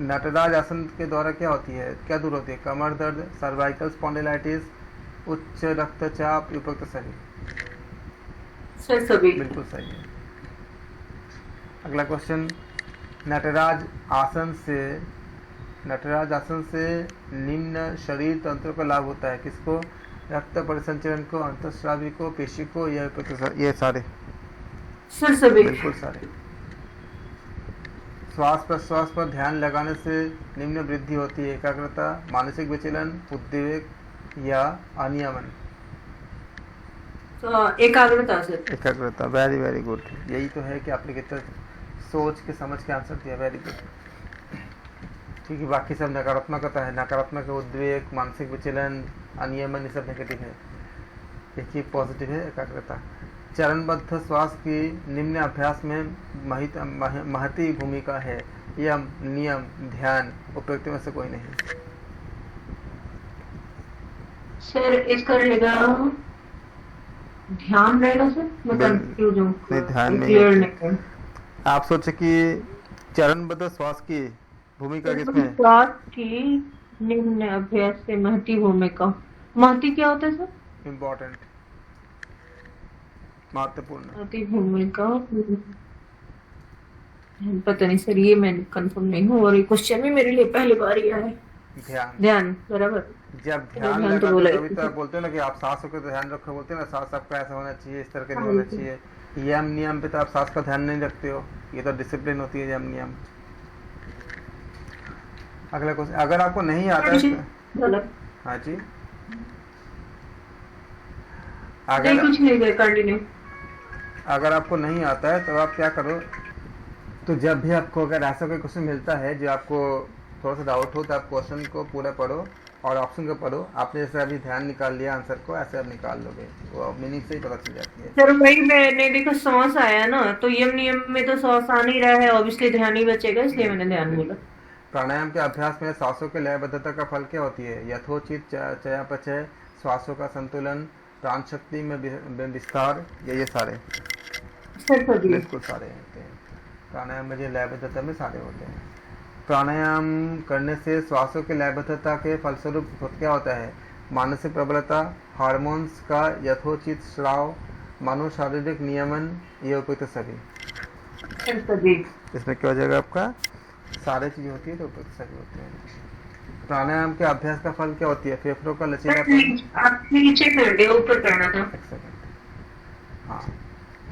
नटराज आसन के द्वारा क्या होती है, क्या दूर होती है? कमर दर्द, सर्वाइकल स्पॉन्डिलाइटिस, उच्च रक्तचाप, उपयुक्त सभी? सभी, बिल्कुल सही है। अगला क्वेश्चन, नटराज आसन से निम्न शरीर तंत्रों का लाभ होता है, किसको? रक्त परिसंचरण को, अंतःस्रावी को, पेशी को या ये सारे? सभी, बिल्कुल सारे। श्वास प्रश्वास पर ध्यान लगाने से निम्न वृद्धि होती है, एकाग्रता, मानसिक विचलन, उद्वेग या अनियमन? तो एकाग्रता, वेरी वेरी गुड। यही तो है कि आपने कितना सोच के समझ के आंसर दिया, वेरी गुड। क्योंकि बाकी सब नकारात्मकता है, नकारात्मक उद्वेग, मानसिक विचलन, अनियमन, ये सब नेगेटिव है। एक ही पॉजिटिव है, एकाग्रता। चरणबद्ध श्वास की निम्न अभ्यास में महती भूमिका है, यम, नियम, ध्यान, उपयुक्त में से कोई नहीं? सर इसका रहेगा ध्यान रहेगा सर, मैं कंफ्यूज हूँ। ध्यान नहीं, आप सोचे कि चरणबद्ध श्वास की भूमिका किसमें है? श्वास की निम्न अभ्यास से महती भूमिका। महती क्या होता है सर? इम्पोर्टेंट, महत्वपूर्ण, महती भूमिका। पता नहीं सर, ये मैं कंफर्म नहीं हूँ और ये क्वेश्चन भी मेरे लिए पहली बार ही आया है। ध्यान बराबर। जब ध्यान लगाते तभी तो आप बोलते हो ना कि आप सांसों का ध्यान रखो, बोलते हैं ना सांस आपका ऐसा होना चाहिए, इस तरह का नहीं होना चाहिए। यम नियम पे तो आप सांस का ध्यान नहीं रखते हो, ये तो डिसिप्लिन होती है यम नियम। अगला क्वेश्चन, अगर आपको नहीं आता है, हाँ जी, अगर आपको नहीं आता है तो आप क्या करो, तो जब भी आपको अगर ऐसा कोई क्वेश्चन मिलता है जो आपको थोड़ा सा डाउट हो तो आप क्वेश्चन को पूरा पढ़ो और ऑप्शन को पढ़ो। आपने जैसे अभी ध्यान निकाल लिया आंसर को, ऐसे आप निकाल लोगे, वो मीनिंग से ही पता चल जाती है। सर वही मैंने देखो सॉस आया ना, तो यम नियम में तो सॉस आ नहीं रहा है, ऑब्वियसली ध्यान ही बचेगा, इसलिए मैंने ध्यान बोला। प्राणायाम के अभ्यास में सांसों के लयबद्धता का फल क्या होती है? यथोचित चयापचय, श्वासों का संतुलन, प्राण शक्ति में विस्तार, ये सारे बिल्कुल सारे होते हैं प्राणायाम में, जो लयबद्धता में सारे होते हैं। प्राणायाम करने से श्वासों के लयबद्धता के फलस्वरूप क्या होता है? मानसिक प्रबलता, हार्मोन्स का यथोचित स्राव, मानव शारीरिक नियमन, ये उपयुक्त सभी। इसमें क्या हो जाएगा आपका? सारे चीज होती है तो उपयुक्त सभी होते हैं। प्राणायाम के अभ्यास का फल क्या होती है? फेफड़ों का लचीलापन। आप नीचे कर दे, ऊपर करना था। एक सेकंड। हाँ,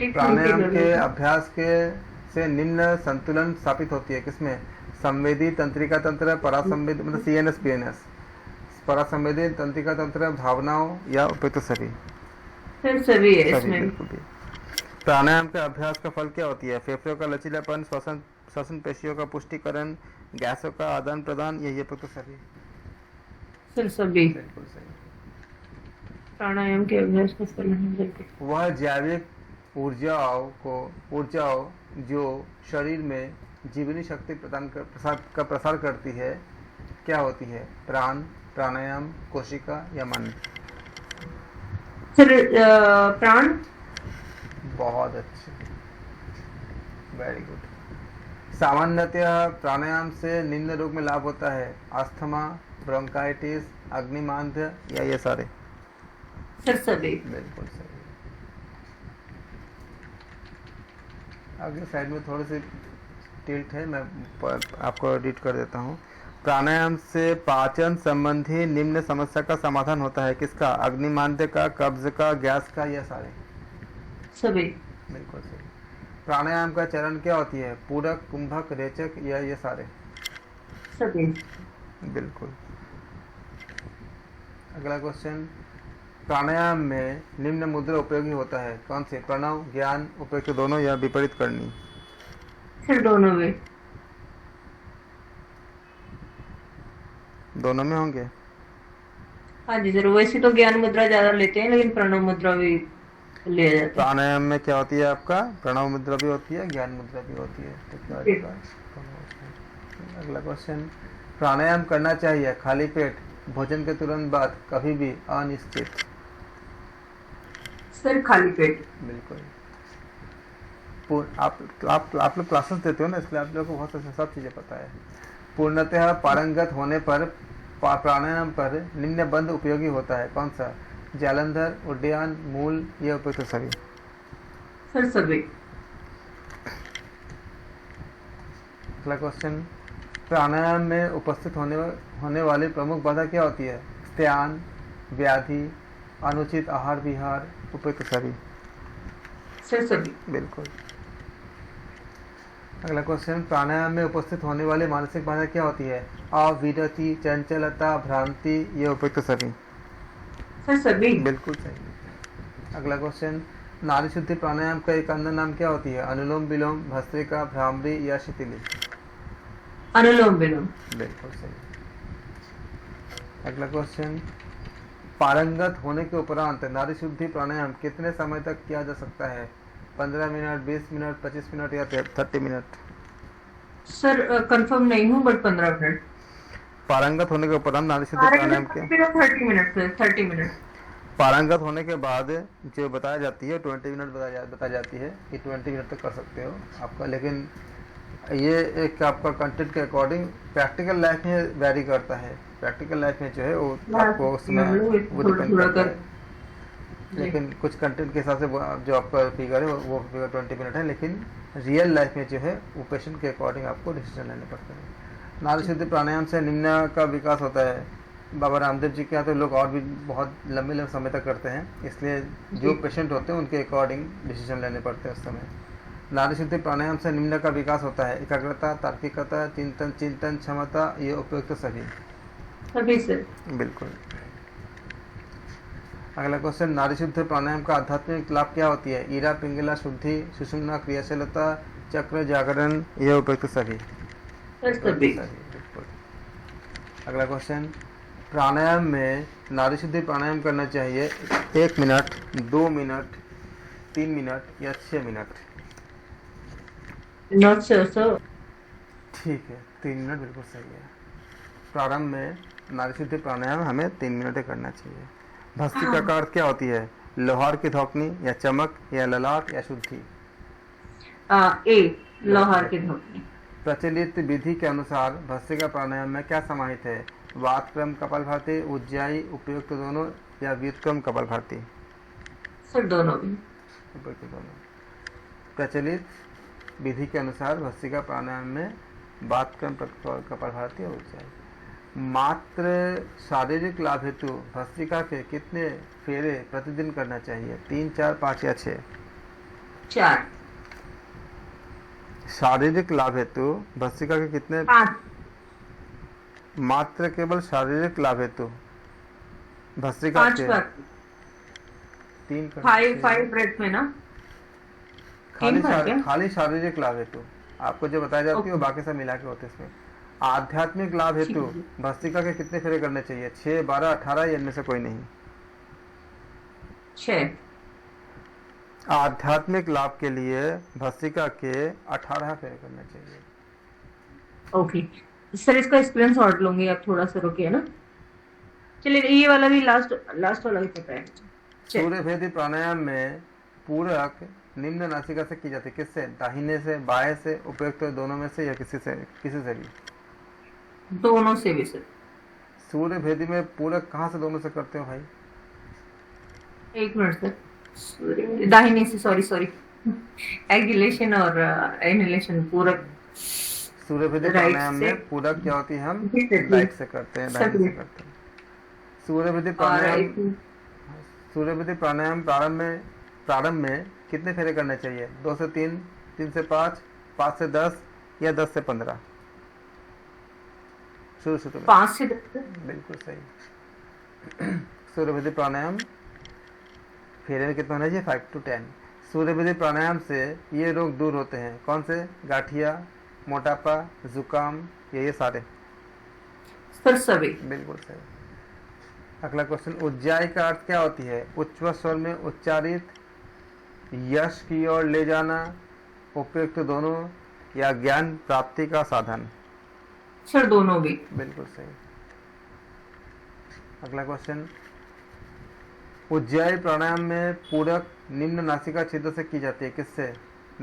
प्राणायाम के अभ्यास के से निम्न संतुलन स्थापित होती है। किसमें? संवेदी तंत्रिका तंत्र, परासंवेदी मतलब CNS PNS, परासंवेदी तंत्रिका तंत्र, भावनाओं, या उपयुक्त सभी। सभी है इसमें। बिल्कुल भी। प्राणायाम के अभ्यास का फल क्या होती है? फेफड़ों का लचीलापन, श्वसन पेशियों का पुष्टिकरण, गैसों का आदान प्रदान, ये उपयुक्त सभी। सभी बिल्कुल सही। प्राणायाम के अभ्यास का फल है वह जैविक ऊर्जाओं जो शरीर में जीवनी शक्ति प्रसार करती है, क्या होती है? प्राण, प्राणायाम, कोशिका, या मन? सर प्राण। बहुत अच्छे, वेरी गुड। सामान्यतः प्राणायाम से निम्न रोग में लाभ होता है? अस्थमा, ब्रोंकाइटिस, अग्निमांद्य, या ये सारे? सर सभी। बिल्कुल सही। अगले साइड में थोड़ी सी टिल्ट है, मैं आपको एडिट कर देता हूँ। प्राणायाम से पाचन संबंधी निम्न समस्या का समाधान होता है। किसका? अग्निमांद्य का, कब्ज का, गैस का, या सारे? सभी। बिल्कुल सही। प्राणायाम का चरण क्या होती है? पूरक, कुंभक, रेचक, या ये सारे? सभी। बिल्कुल। अगला क्वेश्चन, प्राणायाम में निम्न मुद्रा उपयोगी होता है? कौन से? प्रणव, ज्ञान, उपयुक्त दोनों, या विपरीत करनी? सर दोनों में। दोनों में होंगे। हाँ जी सर, वैसे तो ज्ञान मुद्रा ज्यादा लेते हैं, लेकिन प्रणव मुद्रा भी लिया जाता है। प्राणायाम में क्या होती है आपका? प्रणव मुद्रा भी होती है, ज्ञान मुद्रा भी होती है। तो क्या होगा? अगला क्वेश्चन, प्राणायाम करना चाहिए खाली पेट, भोजन के तुरंत बाद, कभी भी, अनिश्चित? सर खाली पेट। बिल्कुल। आप लोग क्लासेस देते हो ना, इसलिए आप लोगों को बहुत अच्छा सब चीज़ें पता है। पूर्णतः पारंगत होने पर प्राणायाम पर निम्न बंध उपयोगी होता है। कौन सा? जालंधर, उड्डयन, मूल, ये उपयुक्त सभी? सर सभी। अगला क्वेश्चन, प्राणायाम में उपस्थित होने वाली प्रमुख बाधा क्या होती है? स्त्यान, व्याधि, अनुचित आहार विहार, उपयुक्त सभी? सर सभी। बिल्कुल। अगला क्वेश्चन, प्राणायाम में उपस्थित होने वाली मानसिक बाधा क्या होती है? अविरति, चंचलता, भ्रांति, ये उपयुक्त सभी? सर सभी। बिल्कुल सही। अगला क्वेश्चन, नाड़ी शुद्धि प्राणायाम का एक अन्य नाम क्या होती है? अनुलोम विलोम, भस्त्रिका, भ्रामरी, या शिथिली? अनुलोम विलोम। बिल्कुल सही। अगला क्वेश्चन, पारंगत होने के उपरांत नाड़ी शुद्धि प्राणायाम कितने समय तक किया जा सकता है? 15 मिनट, 20 मिनट, 25 मिनट, या 30 मिनट? सर कंफर्म नहीं हूँ, बट 15 मिनट। पारंगत होने के उपरांत नाड़ी शुद्धि प्राणायाम के 30 मिनट सर, 30 मिनट। पारंगत होने के बाद जो बताया जाती है 20 मिनट बताई जाती है कि 20 मिनट तक कर सकते हो आपका, लेकिन ये एक आपका कंटेंट के अकॉर्डिंग प्रैक्टिकल लाइफ में वेरी करता है। प्रैक्टिकल लाइफ में जो है वो आपको उसमें वो डिपेंड करता है, लेकिन कुछ कंटेंट के हिसाब से जो आपका फिगर है वो फिगर 20 मिनट है, लेकिन रियल लाइफ में जो है वो पेशेंट के अकॉर्डिंग आपको डिसीजन लेने पड़ते हैं। नाड़ी शुद्धि प्राणायाम से निम्न का विकास होता है। बाबा रामदेव जी के यहाँ तो लोग और भी बहुत लंबे समय तक करते हैं, इसलिए जो पेशेंट होते हैं उनके अकॉर्डिंग डिसीजन लेने पड़ते हैं उस समय। नाड़ी शुद्धि प्राणायाम से निम्न का विकास होता है। एकाग्रता, तार्किकता, चिंतन क्षमता, ये उपयुक्त सभी सर। बिल्कुल। अगला क्वेश्चन, नाड़ी शुद्धि प्राणायाम का आध्यात्मिक लाभ क्या होती है? ईरा पिंगला शुद्धि, सुषुम्ना क्रियाशीलता, चक्र, जागरण, ये उपयुक्त सभी। सर सभी। बिल्कुल। अगला क्वेश्चन, प्राणायाम में नाड़ी शुद्धि प्राणायाम करना चाहिए 1 मिनट, 2 मिनट, 3 मिनट या 6 मिनट? Not sure sir. ठीक है, 3 मिनट बिल्कुल सही है। प्रारंभ में नाड़ी शुद्धि प्राणायाम हमें 3 मिनट ही करना चाहिए। भस्त्रिका का अर्थ क्या होती है? लोहार की धौकनी या चमक या ललाट या शुद्धि? ए, लोहार की धौकनी। प्रचलित विधि के अनुसार भस्त्रिका प्राणायाम में क्या समाहित है? वातक्रम, कपालभाति, उज्जाई, उपयुक्त दोनों या व्युत्क्रम कपालभाति? सर दोनों भी। उपयुक्त दोनों। प्रचलित विधि के अनुसार भस्त्रिका प्राणायाम में वातक्रम, कपालभाति और उज्जाई। मात्र शारीरिक लाभ हेतु भस्त्रिका के कितने फेरे प्रतिदिन करना चाहिए? 3, 4, 5 या 6? 4। शारीरिक लाभ हेतु भस्त्रिका के कितने? 5। मात्र केवल शारीरिक लाभ हेतु भस्त्रिका 5 के पर 3 5 ब्रेथ में ना? खाली शारीरिक लाभ हेतु आपको जो बताया जाती है वो बाकी सब मिला के होते हैं इसमें। आध्यात्मिक लाभ हेतु भस्त्रिका के कितने फेरे करने चाहिए? 6, 12, 18 या इनमें से कोई नहीं? 6। आध्यात्मिक लाभ के लिए भस्त्रिका के 18 फेरे करने चाहिए। ओके सर, इसका एक्सपीरियंस और लूंगी आप, थोड़ा सा रुकिए ना। चलिए ये वाला भी लास्ट वाला भी पता है। सूर्य भेदी प्राणायाम में पूरक निम्न नासिका से की जाती है, किससे? दाहिने से, बाएं से, उपयुक्त दोनों में से या किसी से भी? दोनों से भी सर। सूर्य भेदी में पूरक कहाँ से दोनों से करते हो भाई? 1 मिनट सर, दाहिने से, सॉरी एक्सहेलेशन और इनहेलेशन पूरक। सूर्य भेदी प्राणायाम में पूरक क्या होती है? हम राइट से करते हैं, दाहिने से करते हैं। सूर्य भेदी प्राणायाम प्रारंभ में कितने फेरे करने चाहिए? 2 से 3, 3 से 5, 5 से 10 या 10 से 15? शुरू में 5 से 10। बिल्कुल सही। सूर्य भेदी प्राणायाम फेरे में कितना होना चाहिए? 5 to 10। सूर्य भेदी प्राणायाम से ये रोग दूर होते हैं, कौन से? गाठिया, मोटापा, जुकाम, ये सारे? सर सभी। बिल्कुल सही। अगला क्वेश्चन, उज्जाई का अर्थ क्या होती है? उच्च स्वर में उच्चारित, यश की ओर ले जाना, उपयुक्त दोनों या ज्ञान प्राप्ति का साधन? सर दोनों भी। बिल्कुल सही। अगला क्वेश्चन, उज्जाई प्राणायाम में पूरक निम्न नासिका छिद्र से की जाती है, किससे?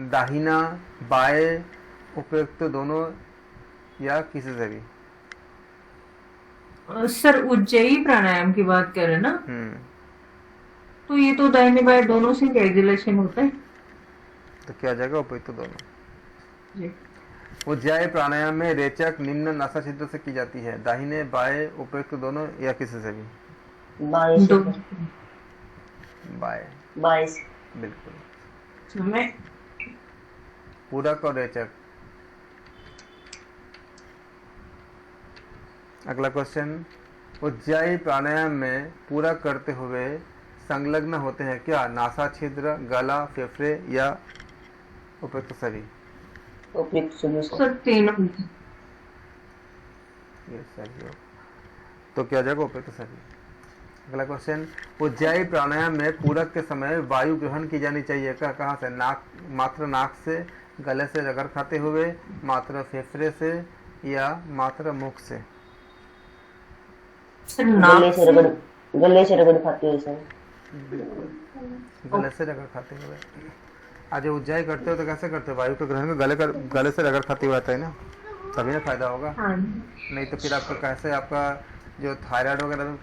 दाहिना, बाएं, उपयुक्त दोनों या किसी से भी? सर उज्जयी प्राणायाम की बात कर रहे हैं ना? तो ये तो दाहिने बाएं दोनों से एक्सहेलेशन होता है, तो क्या आ जाएगा? उपयुक्त दोनों जी। उज्जाई प्राणायाम में रेचक निम्न नासा छिद्र से की जाती है, दाहिने, बाएं, उपयुक्त दोनों या किसी से भी? बाएं। बिल्कुल। पूरक और रेचक। अगला क्वेश्चन, उज्जाई प्राणायाम में पूरक करते हुए संलग्न होते हैं क्या? नासा छिद्र, गला, फेफड़े या उपयुक्त सभी? सर तीनों। ये सही हो, तो क्या जाएगा? उपयुक्त सभी। अगला क्वेश्चन, उज्जाई प्राणायाम में पूरक के समय वायु ग्रहण की जानी चाहिए क्या? कहाँ से? मात्र नाक से, गले से रगड़ खाते हुए, मात्र फेफड़े से या मात्र मुख से? गले से रगड़ खाते हुए सर। गले से रगड़ खाते हुए। आज उज्जाई करते हो तो कैसे करते हो? वायु के ग्रहण में गले से रगड़ खाते हुए आता है ना, तभी ना फायदा होगा। नहीं तो फिर आपका कैसे, आपका जो थायराइड वगैरह,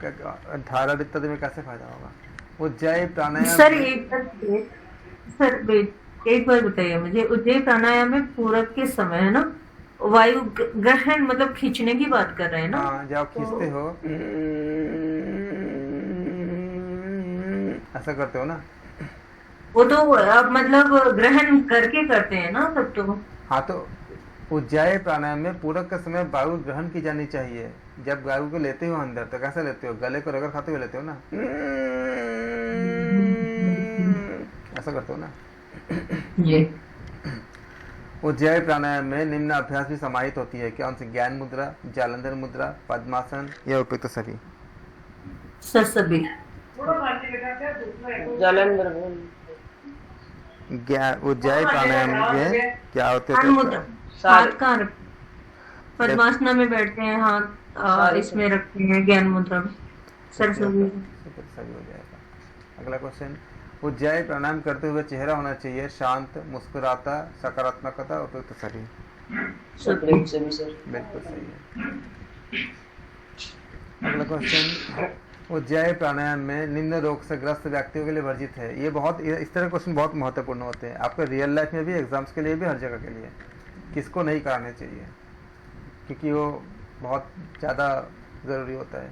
थायराइड इत्यादि में कैसे फायदा होगा? उज्जाई प्राणायाम सर एक बार बताइए मुझे, उज्जाई प्राणायाम में पूरक के समय है ना, वायु ग्रहण मतलब खींचने की बात कर रहे हैं ना? हाँ, जब खींचते हो ऐसा करते हो ना, वो तो अब मतलब ग्रहण करके करते हैं ना सब तो। हाँ, तो उज्जाई प्राणायाम में पूरक के समय वायु ग्रहण की जानी चाहिए। जब वायु को लेते हो अंदर तो कैसे लेते हो? गले को रगड़ खाते हुए लेते हो ना, ऐसा करते हो ना। ये उज्जयी प्राणायाम में निम्न अभ्यास भी समाहित होती है। कौन सी? ज्ञान मुद्रा, जालंधर मुद्रा, पद्मासन या उपयुक्त सभी? सर सभी। जालंधर उज्जयी प्राणायाम में क्या होते ज्ञान मुद्रा, थे? हाथ कहाँ रख, पद्मासना में बैठते हैं, हाथ इसमें रखते हैं ज्ञान मुद्रा में। सर सभी। सभी हो जाएगा। अगला क्वेश्चन, उज्जयी प्राणायाम करते हुए चेहरा होना चाहिए शांत, मुस्कुराता, सकारात्मकता, उपयुक्त सभी? सभी सर। बिल्कुल सही है। अगला क्वेश्चन, उज्जयी प्राणायाम में निम्न रोग से ग्रस्त व्यक्तियों के लिए वर्जित है। ये बहुत, इस तरह क्वेश्चन बहुत महत्वपूर्ण होते हैं आपके रियल लाइफ में भी, एग्जाम्स के लिए भी, हर जगह के लिए। किसको नहीं कराने चाहिए? क्योंकि वो बहुत ज़्यादा ज़रूरी होता है।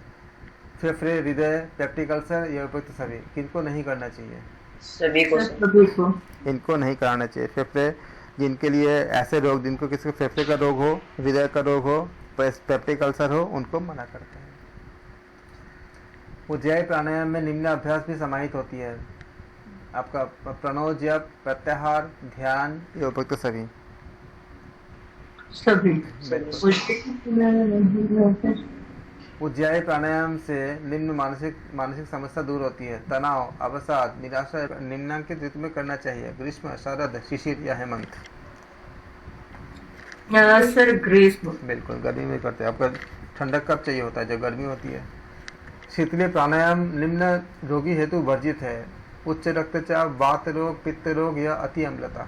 फेफड़े, हृदय, पेप्टिक अल्सर या उपयुक्त सभी? किनको नहीं करना चाहिए? सभी को। इनको नहीं कराना चाहिए। फेफड़े, जिनके लिए ऐसे रोग, जिनको किसी फेफड़े का रोग हो, हृदय का रोग हो, पेप्टिक अल्सर हो, उनको मना करते हैं। उज्जयी प्राणायाम में निम्न अभ्यास भी समाहित होती है। आपका प्रणव जप, प्रत्याहार, ध्यान या उपयुक्त सभी? सभी। उज्जयी प्राणायाम से निम्न मानसिक समस्या दूर होती है। तनाव, अवसाद, निराशा निम्नांकित ऋतु में करना चाहिए। ग्रीष्म, शरद, शिशिर या हेमंत? सर ग्रीष्म। बिल्कुल, गर्मी में करते हैं। आपका ठंडक कब चाहिए होता है? जब गर्मी होती है। शीतलीय प्राणायाम निम्न रोगी हेतु वर्जित है। उच्च रक्तचाप, वात रोग, पित्त रोग या अति अम्लता?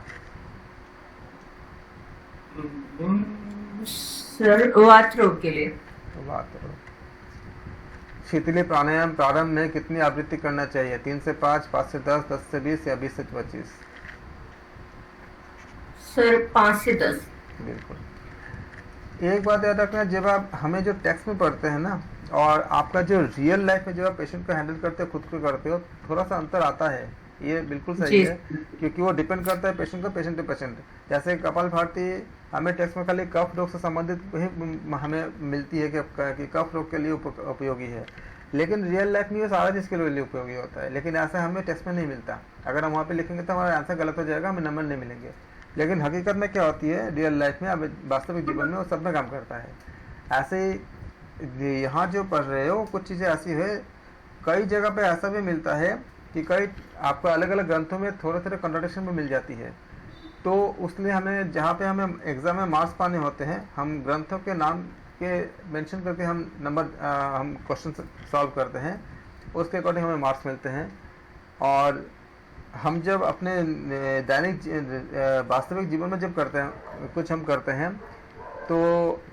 सर वात रोग के लिए। वात रोग। शीतलीय प्राणायाम प्रारंभ में कितनी आवृत्ति करना चाहिए? 3 से 5, 5 से 10, 10 से 20 या 20 से 25? सर 5 से 10। बिल्कुल। एक बात याद रखना, जब आप हमें जो टेक्स्ट में पढ़ते हैं ना, और आपका जो रियल लाइफ में जब आप पेशेंट को हैंडल करते हो, खुद को करते हो, थोड़ा सा अंतर आता है। ये बिल्कुल सही है, क्योंकि वो डिपेंड करता है पेशेंट को, पेशेंट टू पेशेंट। जैसे कपालभाति हमें टेक्स्ट में खाली कफ रोग से संबंधित ही हमें मिलती है कि कफ रोग के लिए उपयोगी है, लेकिन रियल लाइफ में ये सारा चीज़ के लिए उपयोगी होता है। लेकिन ऐसा हमें टेक्स्ट में नहीं मिलता। अगर हम वहाँ पे लिखेंगे तो हमारा आंसर गलत हो जाएगा, हमें नंबर नहीं मिलेंगे। लेकिन हकीकत में क्या होती है रियल लाइफ में, अब वास्तविक जीवन में वो सब में काम करता है। ऐसे ही यहाँ जो पढ़ रहे हो, कुछ चीज़ें ऐसी है, कई जगह पे ऐसा भी मिलता है कि कई आपको अलग अलग ग्रंथों में थोड़े थोड़े कंट्राडिक्शन भी मिल जाती है। तो उसलिए हमें, जहाँ पे हमें एग्ज़ाम में मार्क्स पाने होते हैं, हम ग्रंथों के नाम के मेंशन करके हम हम क्वेश्चन सॉल्व करते हैं, उसके अकॉर्डिंग हमें मार्क्स मिलते हैं। और हम जब अपने दैनिक वास्तविक जीवन में जब करते हैं, कुछ हम करते हैं, तो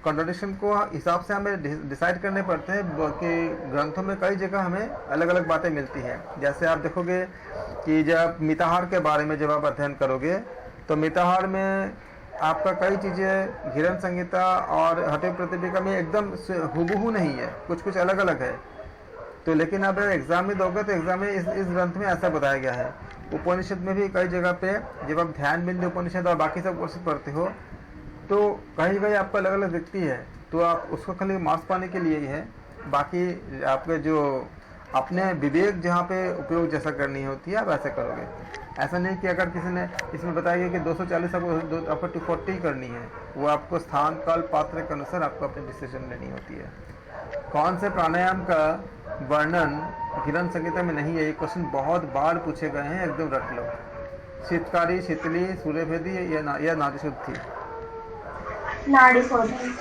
कंट्राडिक्शन को हिसाब से हमें डिसाइड करने पड़ते हैं कि ग्रंथों में कई जगह हमें अलग अलग बातें मिलती हैं। जैसे आप देखोगे कि जब मिताहार के बारे में जब आप अध्ययन करोगे, तो मिताहार में आपका कई चीज़ें हिरण संहिता और हठयोग प्रतिपिका में एकदम हूबहू नहीं है, कुछ कुछ अलग अलग है। तो लेकिन अब एग्ज़ाम में दोगे तो एग्ज़ाम में इस ग्रंथ में ऐसा बताया गया है। उपनिषद में भी कई जगह पे जब आप ध्यान बिंदु उपनिषद और बाकी सब उपनिषद पढ़ते हो, तो कहीं कहीं आपको अलग अलग दिखती है, तो आप उसको खाली मार्क्स पाने के लिए ही है। बाकी आपके जो अपने विवेक जहाँ पे उपयोग जैसा करनी होती है, आप ऐसे करोगे। ऐसा नहीं कि अगर किसी ने इसमें बताया गया कि 240 आपको 240 करनी है, वो आपको स्थान, काल, पात्र के अनुसार आपको अपनी डिसीजन लेनी होती है। कौन से प्राणायाम का वर्णन हिरण संहिता में नहीं है? ये क्वेश्चन बहुत बार पूछे गए हैं, एकदम रट लो। शीतकारी, शीतली, सूर्यभेदी या नाड़ी शुद्धि? नाड़ी शोधन।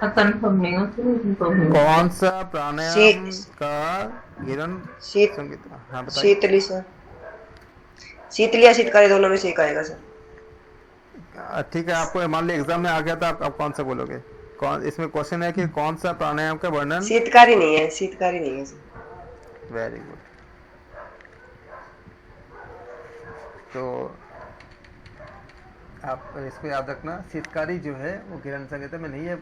कंफर्म नहीं हो तो कौन सा प्राणायाम का हिरण संहिता? हाँ बताइए। शीतली सर, शीतली या शीतकारी दोनों में से एक आएगा सर। ठीक है, आपको मान ली एग्जाम में आ गया था, आप कौन सा बोलोगे? कौन, इसमें क्वेश्चन है कि कौन सा प्राणायाम का वर्णन? शीतकारी नहीं है, शीतकारी नहीं है सर। Very good. तो आप इसको याद रखना, शीतकारी जो है वो हिरण संहिता में नहीं है,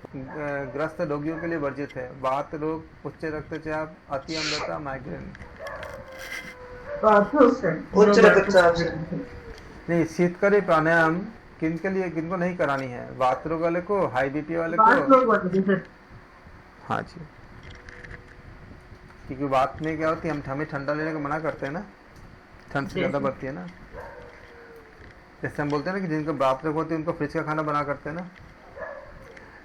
ग्रस्त रोगियों के लिए वर्जित है। वात रोग, उच्च रक्तचाप, अति अम्लता, माइग्रेन। उच्च रक्तचाप नहीं, शीतकारी प्राणायाम किनके लिए, किनको नहीं करानी है? वात रोग वाले को, हाई बीपी वाले को। हाँ जी, क्योंकि वात में क्या होती है, हम हमें ठंडा लेने को मना करते हैं ना, ठंड से ज़्यादा बढ़ती है ना। जैसे हम बोलते हैं ना कि जिनको बात रख होती है उनको फ्रिज का खाना बना करते हैं ना,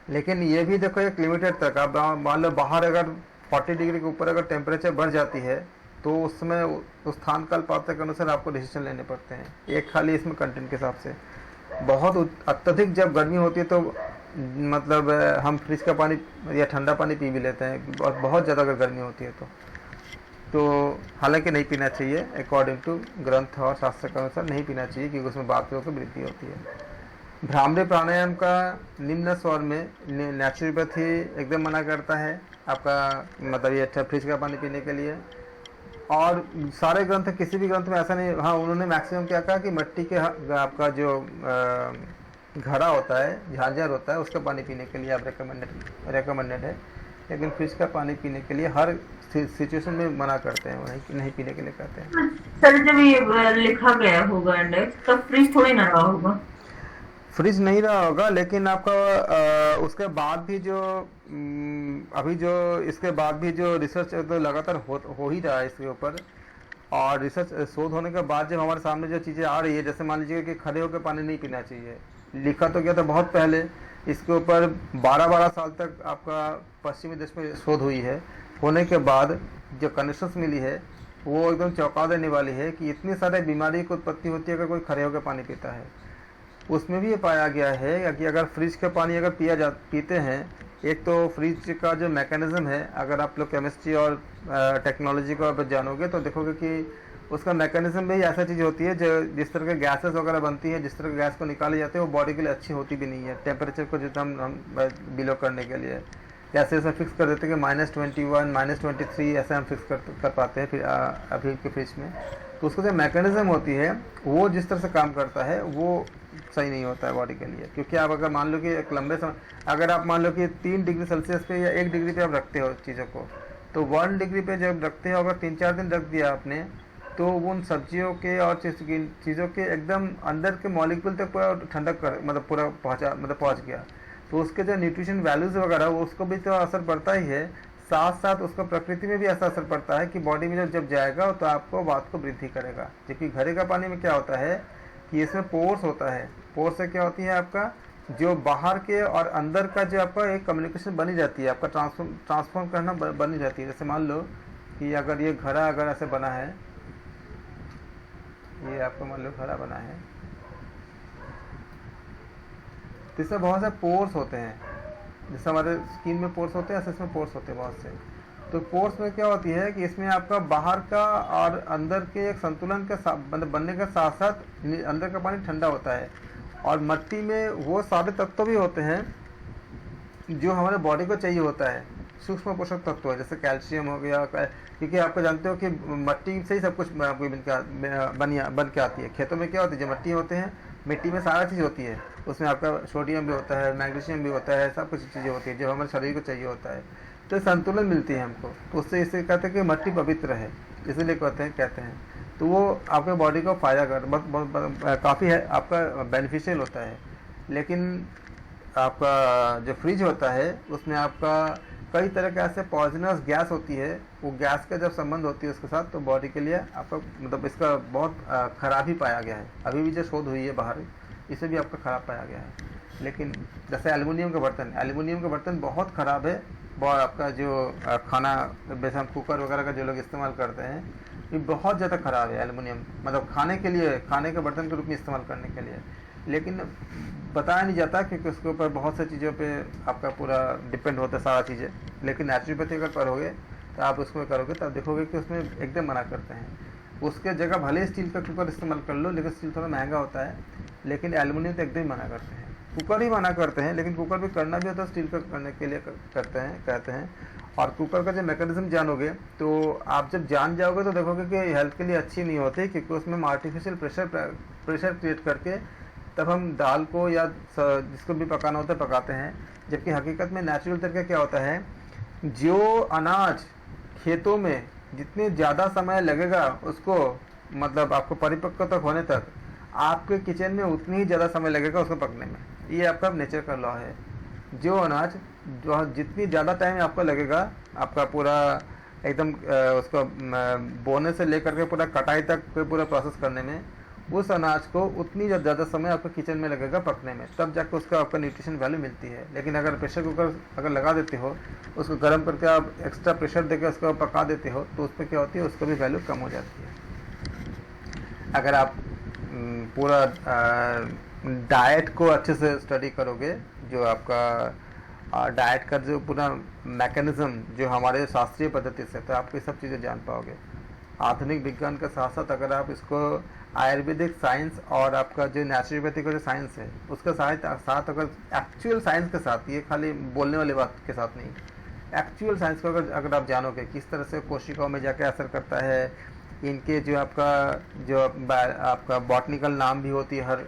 लेकिन ये भी देखो एक लिमिटेड तक। आप मान लो बाहर अगर 40 डिग्री के ऊपर अगर टेम्परेचर बढ़ जाती है तो उसमें उस स्थान काल पात्र के अनुसार आपको डिसीजन लेने पड़ते हैं, एक खाली इसमें कंटेंट के हिसाब से। बहुत अत्यधिक जब गर्मी होती है तो मतलब हम फ्रिज का पानी या ठंडा पानी पी भी लेते हैं, और बहुत ज़्यादा अगर गर्मी होती है तो हालांकि नहीं पीना चाहिए, अकॉर्डिंग टू ग्रंथ और शास्त्र के अनुसार नहीं पीना चाहिए, क्योंकि उसमें वातपित्त की वृद्धि होती है। भ्रामरी प्राणायाम का निम्न स्वर में नेचुरोपैथी एकदम मना करता है आपका, मतलब ये अच्छा फ्रिज का पानी पीने के लिए। और सारे ग्रंथ, किसी भी ग्रंथ में ऐसा नहीं, हाँ उन्होंने मैक्सिमम क्या कहा कि मिट्टी के आपका जो घड़ा होता है, झांझर होता है, उसका पानी पीने के लिए आप रेकमेंडेड है, लेकिन फ्रिज का पानी पीने के लिए हर सिचुएशन में मना करते हैं, नहीं पीने के लिए कहते हैं। सर जब ये लिखा गया होगा इंडेक्स तब फ्रिज थोड़ी ना रहा होगा। फ्रिज नहीं रहा होगा, लेकिन आपका उसके बाद भी जो अभी जो इसके बाद भी जो रिसर्च तो लगातार हो ही रहा है इसके ऊपर, और रिसर्च शोध होने के बाद जब हमारे सामने जो चीज़ें आ रही है, जैसे मान लीजिए कि खड़े होकर पानी नहीं पीना चाहिए, लिखा तो गया था बहुत पहले, इसके ऊपर 12 साल तक आपका पश्चिमी देश में शोध हुई है, होने के बाद जो कनेक्शंस मिली है वो एकदम चौंका देने वाली है कि इतनी सारे बीमारी की उत्पत्ति होती है अगर कोई खड़े होकर पानी पीता है। उसमें भी ये पाया गया है कि अगर फ्रिज का पानी अगर पीते हैं, एक तो फ्रिज का जो मैकेनिज्म है, अगर आप लोग केमिस्ट्री और टेक्नोलॉजी को आप जानोगे तो देखोगे कि उसका मैकेनिज्म भी ऐसा चीज़ होती है जो जिस तरह के गैसेस वगैरह बनती है, जिस तरह के गैस को निकाले जाते हैं, वो बॉडी के लिए अच्छी होती भी नहीं है, टेम्परेचर को जितना हम बिलो करने के लिए। जैसे ऐसा फिक्स कर देते हैं कि -21 -23 ऐसे हम फिक्स कर पाते हैं फिर अभी के फ्रिज में, तो उसका जो मैकेनिज्म होती है वो जिस तरह से काम करता है वो सही नहीं होता है बॉडी के लिए। क्योंकि आप अगर मान लो कि एक लंबे समय, अगर आप मान लो कि 3 डिग्री सेल्सियस पे या 1 डिग्री पे आप रखते हो चीज़ों को, तो 1 डिग्री पे जब रखते हो, अगर 3-4 दिन रख दिया आपने, तो उन सब्जियों के और चीज़ों के एकदम अंदर के मॉलिक्यूल तक पूरा ठंडक कर मतलब पूरा पहुँच गया, तो उसके जो न्यूट्रिशन वैल्यूज़ वगैरह उसको भी तो असर पड़ता ही है, साथ साथ उसका प्रकृति में भी ऐसा असर पड़ता है कि बॉडी में जब जाएगा तो आपको वात को वृद्धि करेगा। जबकि घड़े का पानी में क्या होता है कि इसमें पोर्स होता है, पोर्स से क्या होती है आपका जो बाहर के और अंदर का जो आपका एक कम्युनिकेशन बनी जाती है, आपका ट्रांसफॉर्म करना बनी जाती है। जैसे मान लो कि अगर ये घड़ा अगर ऐसे बना है, ये आपको मान लो घड़ा बना है, तो इसमें बहुत से पोर्स होते हैं, जैसे हमारे स्किन में पोर्स होते हैं ऐसे इसमें पोर्स होते हैं बहुत से। तो पोर्स में क्या होती है कि इसमें आपका बाहर का और अंदर के एक संतुलन के मतलब बनने के साथ साथ अंदर का पानी ठंडा होता है, और मिट्टी में वो सारे तत्व भी होते हैं जो हमारे बॉडी को चाहिए होता है, सूक्ष्म पोषक तत्व है, जैसे कैल्शियम हो गया, क्योंकि आपको जानते हो कि मिट्टी से ही सब कुछ बन के आती है। खेतों में क्या होती है, जो मिट्टी होते हैं, मिट्टी में सारा चीज़ होती है, उसमें आपका सोडियम भी होता है, मैग्नीशियम भी होता है, सब कुछ चीज़ें होती है जो हमारे शरीर को चाहिए होता है, तो संतुलन मिलती है हमको। तो उससे इसे कहते हैं कि मिट्टी पवित्र है, इसीलिए कहते हैं तो वो आपके बॉडी को फायदा कर काफ़ी है, आपका बेनिफिशियल होता है। लेकिन आपका जो फ्रिज होता है उसमें आपका कई तरह के ऐसे पॉइजनस गैस होती है, वो गैस का जब संबंध होती है उसके साथ, तो बॉडी के लिए आपका मतलब इसका बहुत खराबी पाया गया है। अभी भी जो शोध हुई है बाहर, इसे भी आपका ख़राब पाया गया है। लेकिन जैसे एल्युमिनियम के बर्तन बहुत ख़राब है, बहुत आपका जो खाना जैसे हम कुकर वगैरह का जो लोग इस्तेमाल करते हैं, ये बहुत ज़्यादा ख़राब है एल्युमिनियम, मतलब खाने के बर्तन के रूप में इस्तेमाल करने के लिए। लेकिन बताया नहीं जाता क्योंकि उसके ऊपर बहुत सी चीज़ों पे आपका पूरा डिपेंड होता है सारा चीज़ें। लेकिन नेचुरोपैथी अगर करोगे तो आप उसमें करोगे तब देखोगे कि उसमें एकदम मना करते हैं। उसके जगह भले स्टील का कुकर इस्तेमाल कर लो, लेकिन स्टील थोड़ा महंगा होता है, लेकिन एल्युमिनियम तो एकदम मना करते हैं। कुकर ही मना करते हैं, लेकिन कुकर भी करना भी होता है स्टील का करने के लिए कहते हैं। और कुकर का जब मैकेनिज्म जानोगे तो आप जब जान जाओगे तो देखोगे कि हेल्थ के लिए अच्छी नहीं होती, क्योंकि उसमें हम आर्टिफिशियल प्रेशर क्रिएट करके तब हम दाल को या जिसको भी पकाना होता है पकाते हैं। जबकि हकीकत में नेचुरल तरीका क्या होता है, जो अनाज खेतों में जितने ज़्यादा समय लगेगा उसको मतलब आपको परिपक्व तक होने तक, आपके किचन में उतनी ही ज़्यादा समय लगेगा उसको पकने में। ये आपका नेचर का लॉ है। जो अनाज जो जितनी ज़्यादा टाइम आपको लगेगा आपका पूरा एकदम उसको बोने से लेकर के पूरा कटाई तक पूरा प्रोसेस करने में, उस अनाज को उतनी ज़्यादा समय आपका किचन में लगेगा पकने में, तब जाकर उसका आपका न्यूट्रिशन वैल्यू मिलती है। लेकिन अगर प्रेशर कुकर अगर लगा देते हो, उसको गर्म करके आप एक्स्ट्रा प्रेशर देकर उसको पका देते हो, तो उसमें क्या होती है, उसका भी वैल्यू कम हो जाती है। अगर आप पूरा डाइट को अच्छे से स्टडी करोगे, जो आपका डाइट का जो पूरा मैकेनिज्म जो हमारे शास्त्रीय पद्धति से, तो आप ये सब चीज़ें जान पाओगे। आधुनिक विज्ञान के साथ साथ अगर आप इसको आयुर्वेदिक साइंस और आपका जो नेचुरोपैथी का जो साइंस है उसके साथ अगर एक्चुअल साइंस के साथ, ये खाली बोलने वाली बात के साथ नहीं, एक्चुअल साइंस को अगर आप जानोगे किस तरह से कोशिकाओं में जाकर असर करता है, इनके जो आपका बॉटनिकल नाम भी होती है हर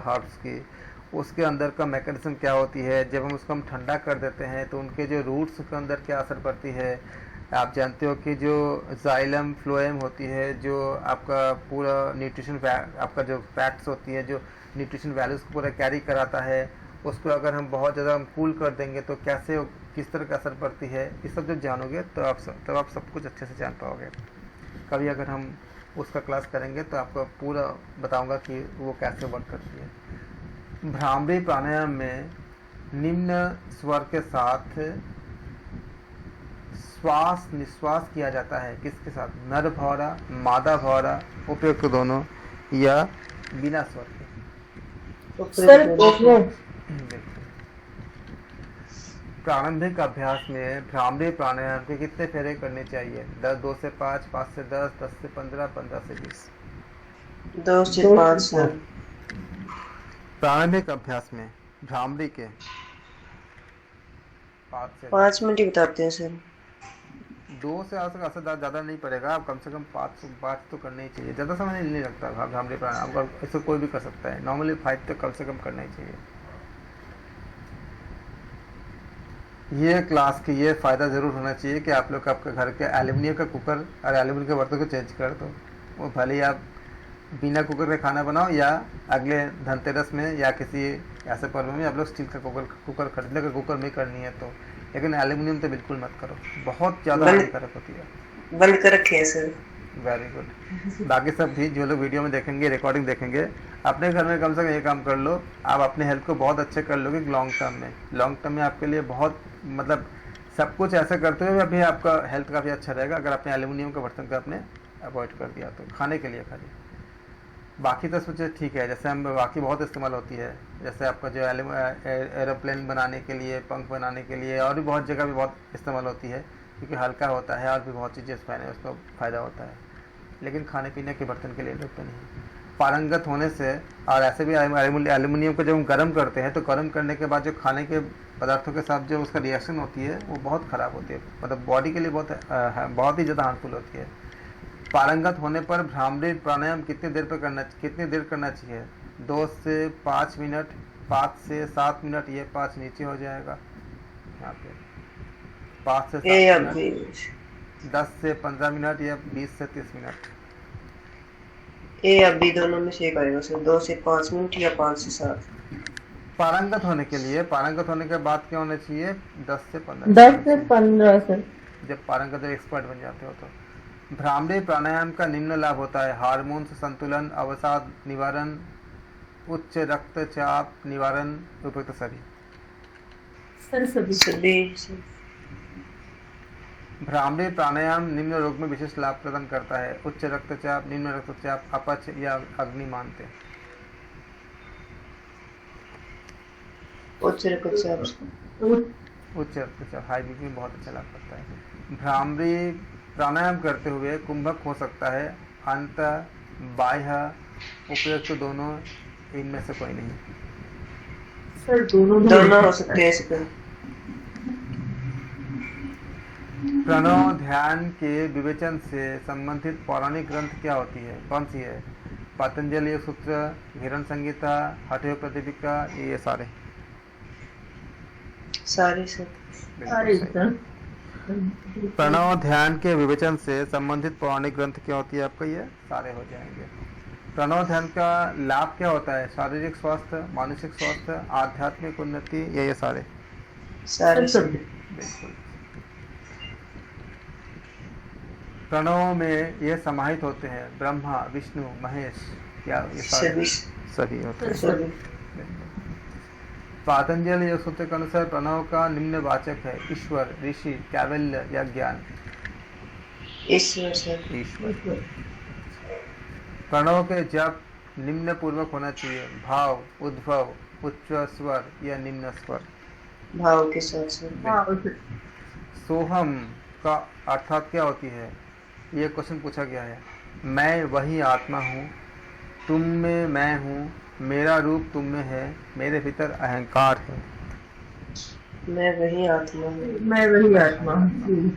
हर्ब्स की, उसके अंदर का मैकेनिज्म क्या होती है, जब हम उसको ठंडा कर देते हैं तो उनके जो रूट्स के अंदर क्या असर पड़ती है। आप जानते हो कि जो जाइलम फ्लोएम होती है, जो आपका पूरा न्यूट्रिशन आपका जो फैक्ट्स होती है, जो न्यूट्रिशन वैल्यूज़ को पूरा कैरी कराता है, उसको अगर हम बहुत ज़्यादा कूल कर देंगे तो कैसे किस तरह का असर पड़ती है, ये सब जब जानोगे तो आप सब कुछ अच्छे से जान पाओगे। कभी अगर हम उसका क्लास करेंगे तो आपको पूरा बताऊंगा कि वो कैसे वर्क करती है। भ्रामरी प्राणायाम में निम्न स्वर के साथ श्वास निश्वास किया जाता है। किसके साथ? नर भौरा, मादा भौरा, उपयुक्त दोनों, या बिना स्वर के। सर प्रारंभिक अभ्यास में भ्रामरी प्राणायाम के कितने फेरे करने चाहिए? 2 से 5, 5 से 10, 10 से 15, 15 से 20। 2 से 5 सर। प्रारंभिक अभ्यास में भ्रामरी के 5 मिनट ही बताते हैं सर। 2 से ऐसा ज़्यादा नहीं पड़ेगा, आप कम से कम 5 तो करना ही चाहिए। ज़्यादा समय नहीं लगता भ्रामरी प्राणायाम का, ऐसे कोई भी कर सकता है। नॉर्मली 5 तो कम से कम करना ही चाहिए। ये क्लास की ये फ़ायदा ज़रूर होना चाहिए कि आप लोग आपके घर के एल्यूमिनियम का कुकर और एल्यूमिनियम के बर्तन को चेंज कर दो। वो भले ही आप बिना कुकर के खाना बनाओ, या अगले धनतेरस में या किसी ऐसे पर्व में आप लोग स्टील का कुकर खरीद लो, कुकर में करनी है तो। लेकिन एल्यूमिनियम तो बिल्कुल मत करो, बहुत ज़्यादा हानिकारक होती है। बंद कर रखे हैं सर। Very good. बाकी सब भी जो लोग वीडियो में देखेंगे, रिकॉर्डिंग देखेंगे, अपने घर में कम से कम ये काम कर लो, आप अपने हेल्थ को बहुत अच्छे कर लोगे लॉन्ग टर्म में आपके लिए बहुत, मतलब सब कुछ ऐसे करते हुए अभी आपका हेल्थ काफ़ी अच्छा रहेगा अगर आपने एल्यूमिनियम के बर्तन का आपने अवॉइड कर दिया तो। खाने के लिए खाली, बाकी तो सोचे ठीक है, जैसे हम बाकी बहुत इस्तेमाल होती है, जैसे आपका जो एरोप्लेन बनाने के लिए, पंख बनाने के लिए, और भी बहुत जगह भी बहुत इस्तेमाल होती है क्योंकि हल्का होता है और भी बहुत चीज़ें उसका फ़ायदा होता है। लेकिन खाने पीने के बर्तन के लिए लोग तो नहीं। पारंगत होने से, और ऐसे भी एल्यूमिनियम को जब हम गर्म करते हैं तो गर्म करने के बाद जो खाने के पदार्थों के साथ जो उसका रिएक्शन होती है वो बहुत ख़राब होती है, मतलब बॉडी के लिए बहुत ही ज़्यादा हार्मफुल होती है। पारंगत होने पर भ्रामरी प्राणायाम कितनी देर करना चाहिए? 2 से 5 मिनट, 5 से 7 मिनट, ये 5 नीचे हो जाएगा यहाँ पे, 5 से 7 मिनट, 10 से 15 मिनट, या 20 से 30 मिनट। ए अभी दोनों में से एक आएगा सर। 2 से 5 मिनट या 5 से 7। पारंगत होने के लिए, पारंगत होने के बाद क्या होना चाहिए? 10 से 15 सर। जब पारंगत एक्सपर्ट बन जाते हो तो। भ्रामरी प्राणायाम का निम्न लाभ होता है: हार्मोन संतुलन, अवसाद निवारण, उच्च रक्तचाप निवारण, उपयुक्त सभी। भ्रामरी प्राणायाम निम्न रोग में विशेष लाभ प्रदान करता है: उच्च रक्तचाप, निम्न रक्तचाप, अपच या अग्निमांद्य। उच्च रक्तचाप, हाई बीपी में बहुत अच्छा लाभ करता है। भ्रामरी प्राणायाम करते हुए कुंभक हो सकता है, अंत बाह्य, उपयुक्त दोनों, इनमें से कोई नहीं। सर दोनों हो सकते हैं इसमें। प्रणव ध्यान के विवेचन से संबंधित पौराणिक ग्रंथ क्या होती है? कौन सी है? पतंजलि सूत्र, हिरण संहिता, हठयोग प्रदीपिका, ये सारे सर। प्रणव ध्यान के विवेचन से संबंधित पौराणिक ग्रंथ क्या होती है आपका? ये सारे हो जाएंगे। प्रणव ध्यान का लाभ क्या होता है? शारीरिक स्वास्थ्य, मानसिक स्वास्थ्य, आध्यात्मिक उन्नति, ये सारे बिल्कुल। प्रणव में ये समाहित होते हैं ब्रह्मा, विष्णु, महेश, क्या ये सारे सभी सभी होते हैं। सभी पातंजलि योग सूत्र के अनुसार प्रणव का निम्न वाचक है ईश्वर, ऋषि, कैवल्य या ज्ञान। ईश्वर सर। ईश्वर। प्रणव के जप निम्न पूर्वक होना चाहिए, भाव, उद्भव, उच्च स्वर या निम्न स्वर। भाव के साथ सर। हाँ सोहम का अर्थात क्या होती है, ये क्वेश्चन पूछा गया है। मैं वही आत्मा हूँ, तुम में मैं हूँ, मेरा रूप तुम में है, मेरे भीतर अहंकार है। मैं वही आत्मा हूँ। मैं वही आत्मा हूँ।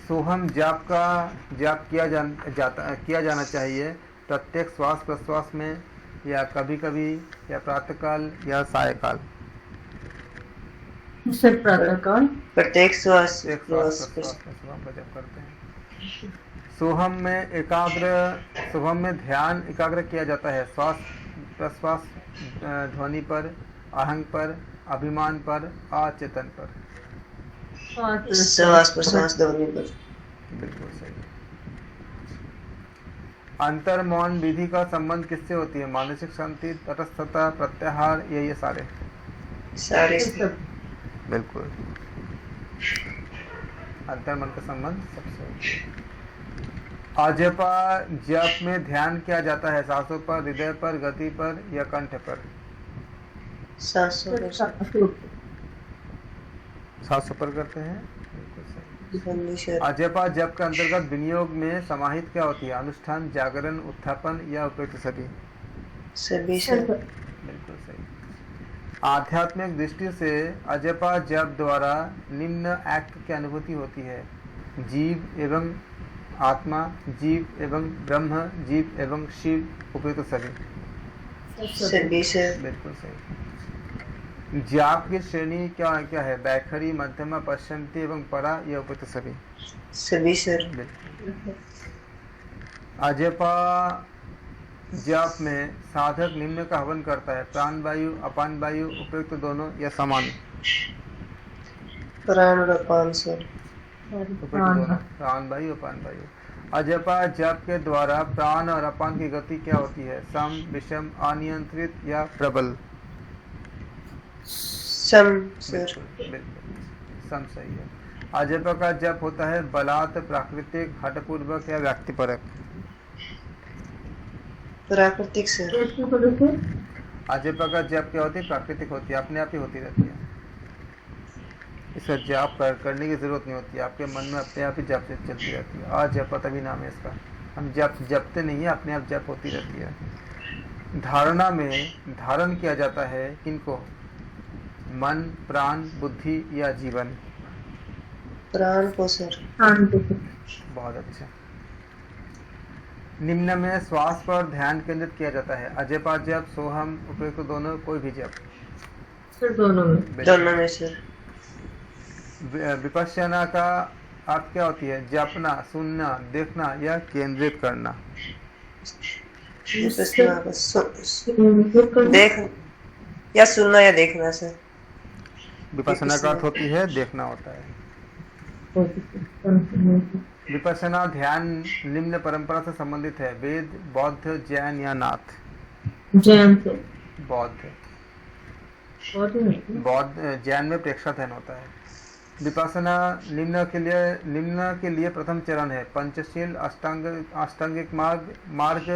सोहम जाप का जाप किया जाना चाहिए प्रत्येक श्वास प्रश्वास में, या कभी कभी, या प्रातःकाल या सायकाल। सर प्रातःकाल। प्रत्येक श्वास एक श्वास प्रश्वास प्रश्वास में सोहम का जप करते हैं। सोहम में ध्यान एकाग्र किया जाता है श्वास प्रश्वास ध्वनि पर, आहंग पर, अभिमान पर, अचेतन पर। श्वास प्रश्वास ध्वनि पर। बिल्कुल सही। अंतर मौन विधि का संबंध किससे होती है, मानसिक शांति, तटस्थता, प्रत्याहार, ये सारे सारे बिल्कुल। अंतर मन का संबंध सबसे होती है। अजपा जप में ध्यान किया जाता है सांसों पर, हृदय पर, गति पर या कंठ पर। सांसों पर। सांसों पर करते हैं। ध्वनि सर। अजपा जप के अंतर्गत विनियोग में समाहित क्या होती है, अनुष्ठान, जागरण, उत्थापन या उपयुक्त सभी। सभी सर। बिल्कुल सही। आध्यात्मिक दृष्टि से अजपा जप द्वारा निम्न एक्ट की अनुभूति होती है, जीव एवं आत्मा, जीव एवं ब्रह्म, जीव एवं शिव, उपयुक्त सभी। सभी सर। बिल्कुल सही। जाप की श्रेणी क्या क्या है, बैखरी, मध्यमा, पश्चिमती एवं परा या उपयुक्त सभी। सभी सर। बिल्कुल। अजपा जाप में साधक निम्न का हवन करता है, प्राण वायु, अपान वायु, उपयुक्त दोनों या समान। प्राण और अपान सर। उपयुक्त दोनों, प्राण वायु, अपान वायु। अजपा जप के द्वारा प्राण और अपान की गति क्या होती है, सम, विषम, अनियंत्रित या प्रबल। सम सर। बिल्कुल सम सही है। अजपा का जप होता है बलात्, प्राकृतिक, हठपूर्वक या व्यक्तिपरक। प्राकृतिक सर। अजपा का जप क्या होती है, प्राकृतिक होती है, अपने आप ही होती रहती है। इसका जाप करने की जरूरत नहीं होती है, आपके मन में अपने आप ही जप चलती रहती है। अजपा तभी नाम है इसका। हम जपते नहीं है, अपने आप जप होती रहती है। धारणा में धारण किया जाता है किनको, मन, प्राण, बुद्धि या जीवन। प्राण को सर। बहुत अच्छा। निम्न में श्वास पर ध्यान केंद्रित किया जाता है, अजपा जप, सोहम, उपयुक्त दोनों, कोई भी जप। सर दोनों में। दोनों में सर। विपश्यना का अर्थ क्या होती है, जपना, सुनना, देखना या केंद्रित करना। देख या सुनना या देखना सर। विपश्यना का अर्थ होती है देखना होता है। विपश्यना ध्यान निम्न परंपरा से संबंधित है, वेद, बौद्ध, जैन या नाथ। जैन से। बौद्ध। जैन में प्रेक्षाध्ययन होता है। विपश्यना निम्न के लिए प्रथम चरण है, पंचशील, अष्टांगिक मार्ग,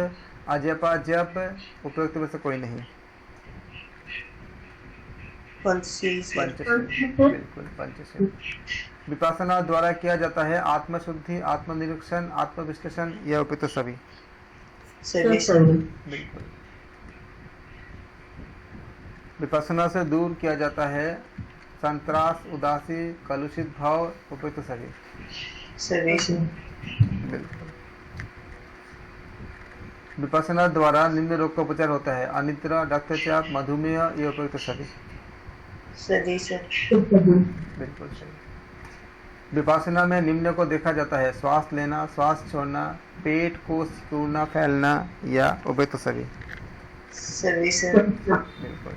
अजपा जप, उपयुक्त में से कोई नहीं। बिल्कुल पंचशील। विपश्यना द्वारा किया जाता है आत्मशुद्धि, आत्मनिरीक्षण, आत्मविश्लेषण या उपयुक्त सभी। बिल्कुल। विपश्यना से दूर किया जाता है संत्रास, उदासी, कलुषित भाव, उपयुक्त सभी। बिल्कुल। विपश्यना द्वारा निम्न रोग का उपचार होता है, अनिद्रा, रक्तचाप, मधुमेह, ये उपयुक्त सभी। बिल्कुल सही। विपश्यना में निम्न को देखा जाता है, श्वास लेना, श्वास छोड़ना, पेट को सिकुड़ना, फैलना या उपयुक्त सभी। बिल्कुल।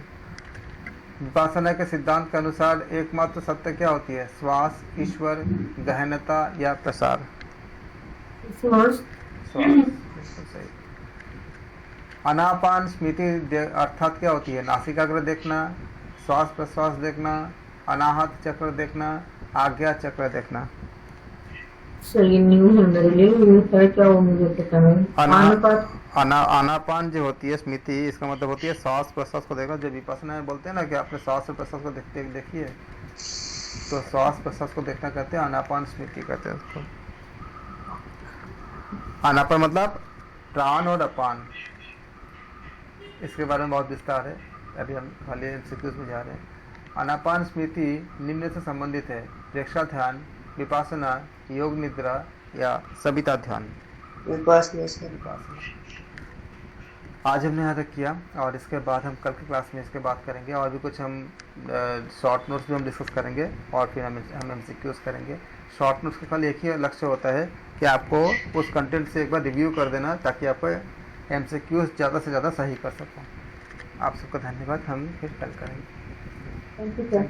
विपश्यना के सिद्धांत के अनुसार एकमात्र सत्य क्या होती है, श्वास, ईश्वर, गहनता या प्रसार। श्वास। बिल्कुल सही। आनापान स्मृति अर्थात क्या होती है? नासिकाग्र देखना, श्वास प्रश्वास देखना, अनाहत चक्र देखना, आज्ञा चक्र देखना। सर ये न्यू है मेरे लिए, ये है क्या वो मुझे पता नहीं। अनुपात आनापान जो होती है स्मृति, इसका मतलब होती है श्वास प्रश्वास को देखना। जो विपස්සना में बोलते हैं ना कि आपने श्वास और प्रश्वास को देखिए, तो श्वास प्रश्वास को देखना कहते हैं, आनापान स्मृति कहते हैं उसको। आनापान मतलब प्राण और अपान, इसके बारे में बहुत विस्तार है, अभी हम खाली एमसीक्यूज में जा रहे हैं। आनापान स्मृति निम्न से संबंधित है: प्रेक्षा ध्यान, विपासना, योग निद्रा या सविता ध्यान। विपासना से। आज हमने यहाँ तक किया और इसके बाद हम कल की क्लास में इसके बात करेंगे, और भी कुछ हम शॉर्ट नोट्स भी हम डिस्कस करेंगे, और फिर हम एमसीक्यूज करेंगे। शॉर्ट नोट्स का कल एक ही लक्ष्य होता है कि आपको उस कंटेंट से एक बार रिव्यू कर देना, ताकि आप एमसीक्यूज ज़्यादा से ज़्यादा सही कर सको। आप सबका धन्यवाद, हम फिर कल करेंगे। Thank you sir.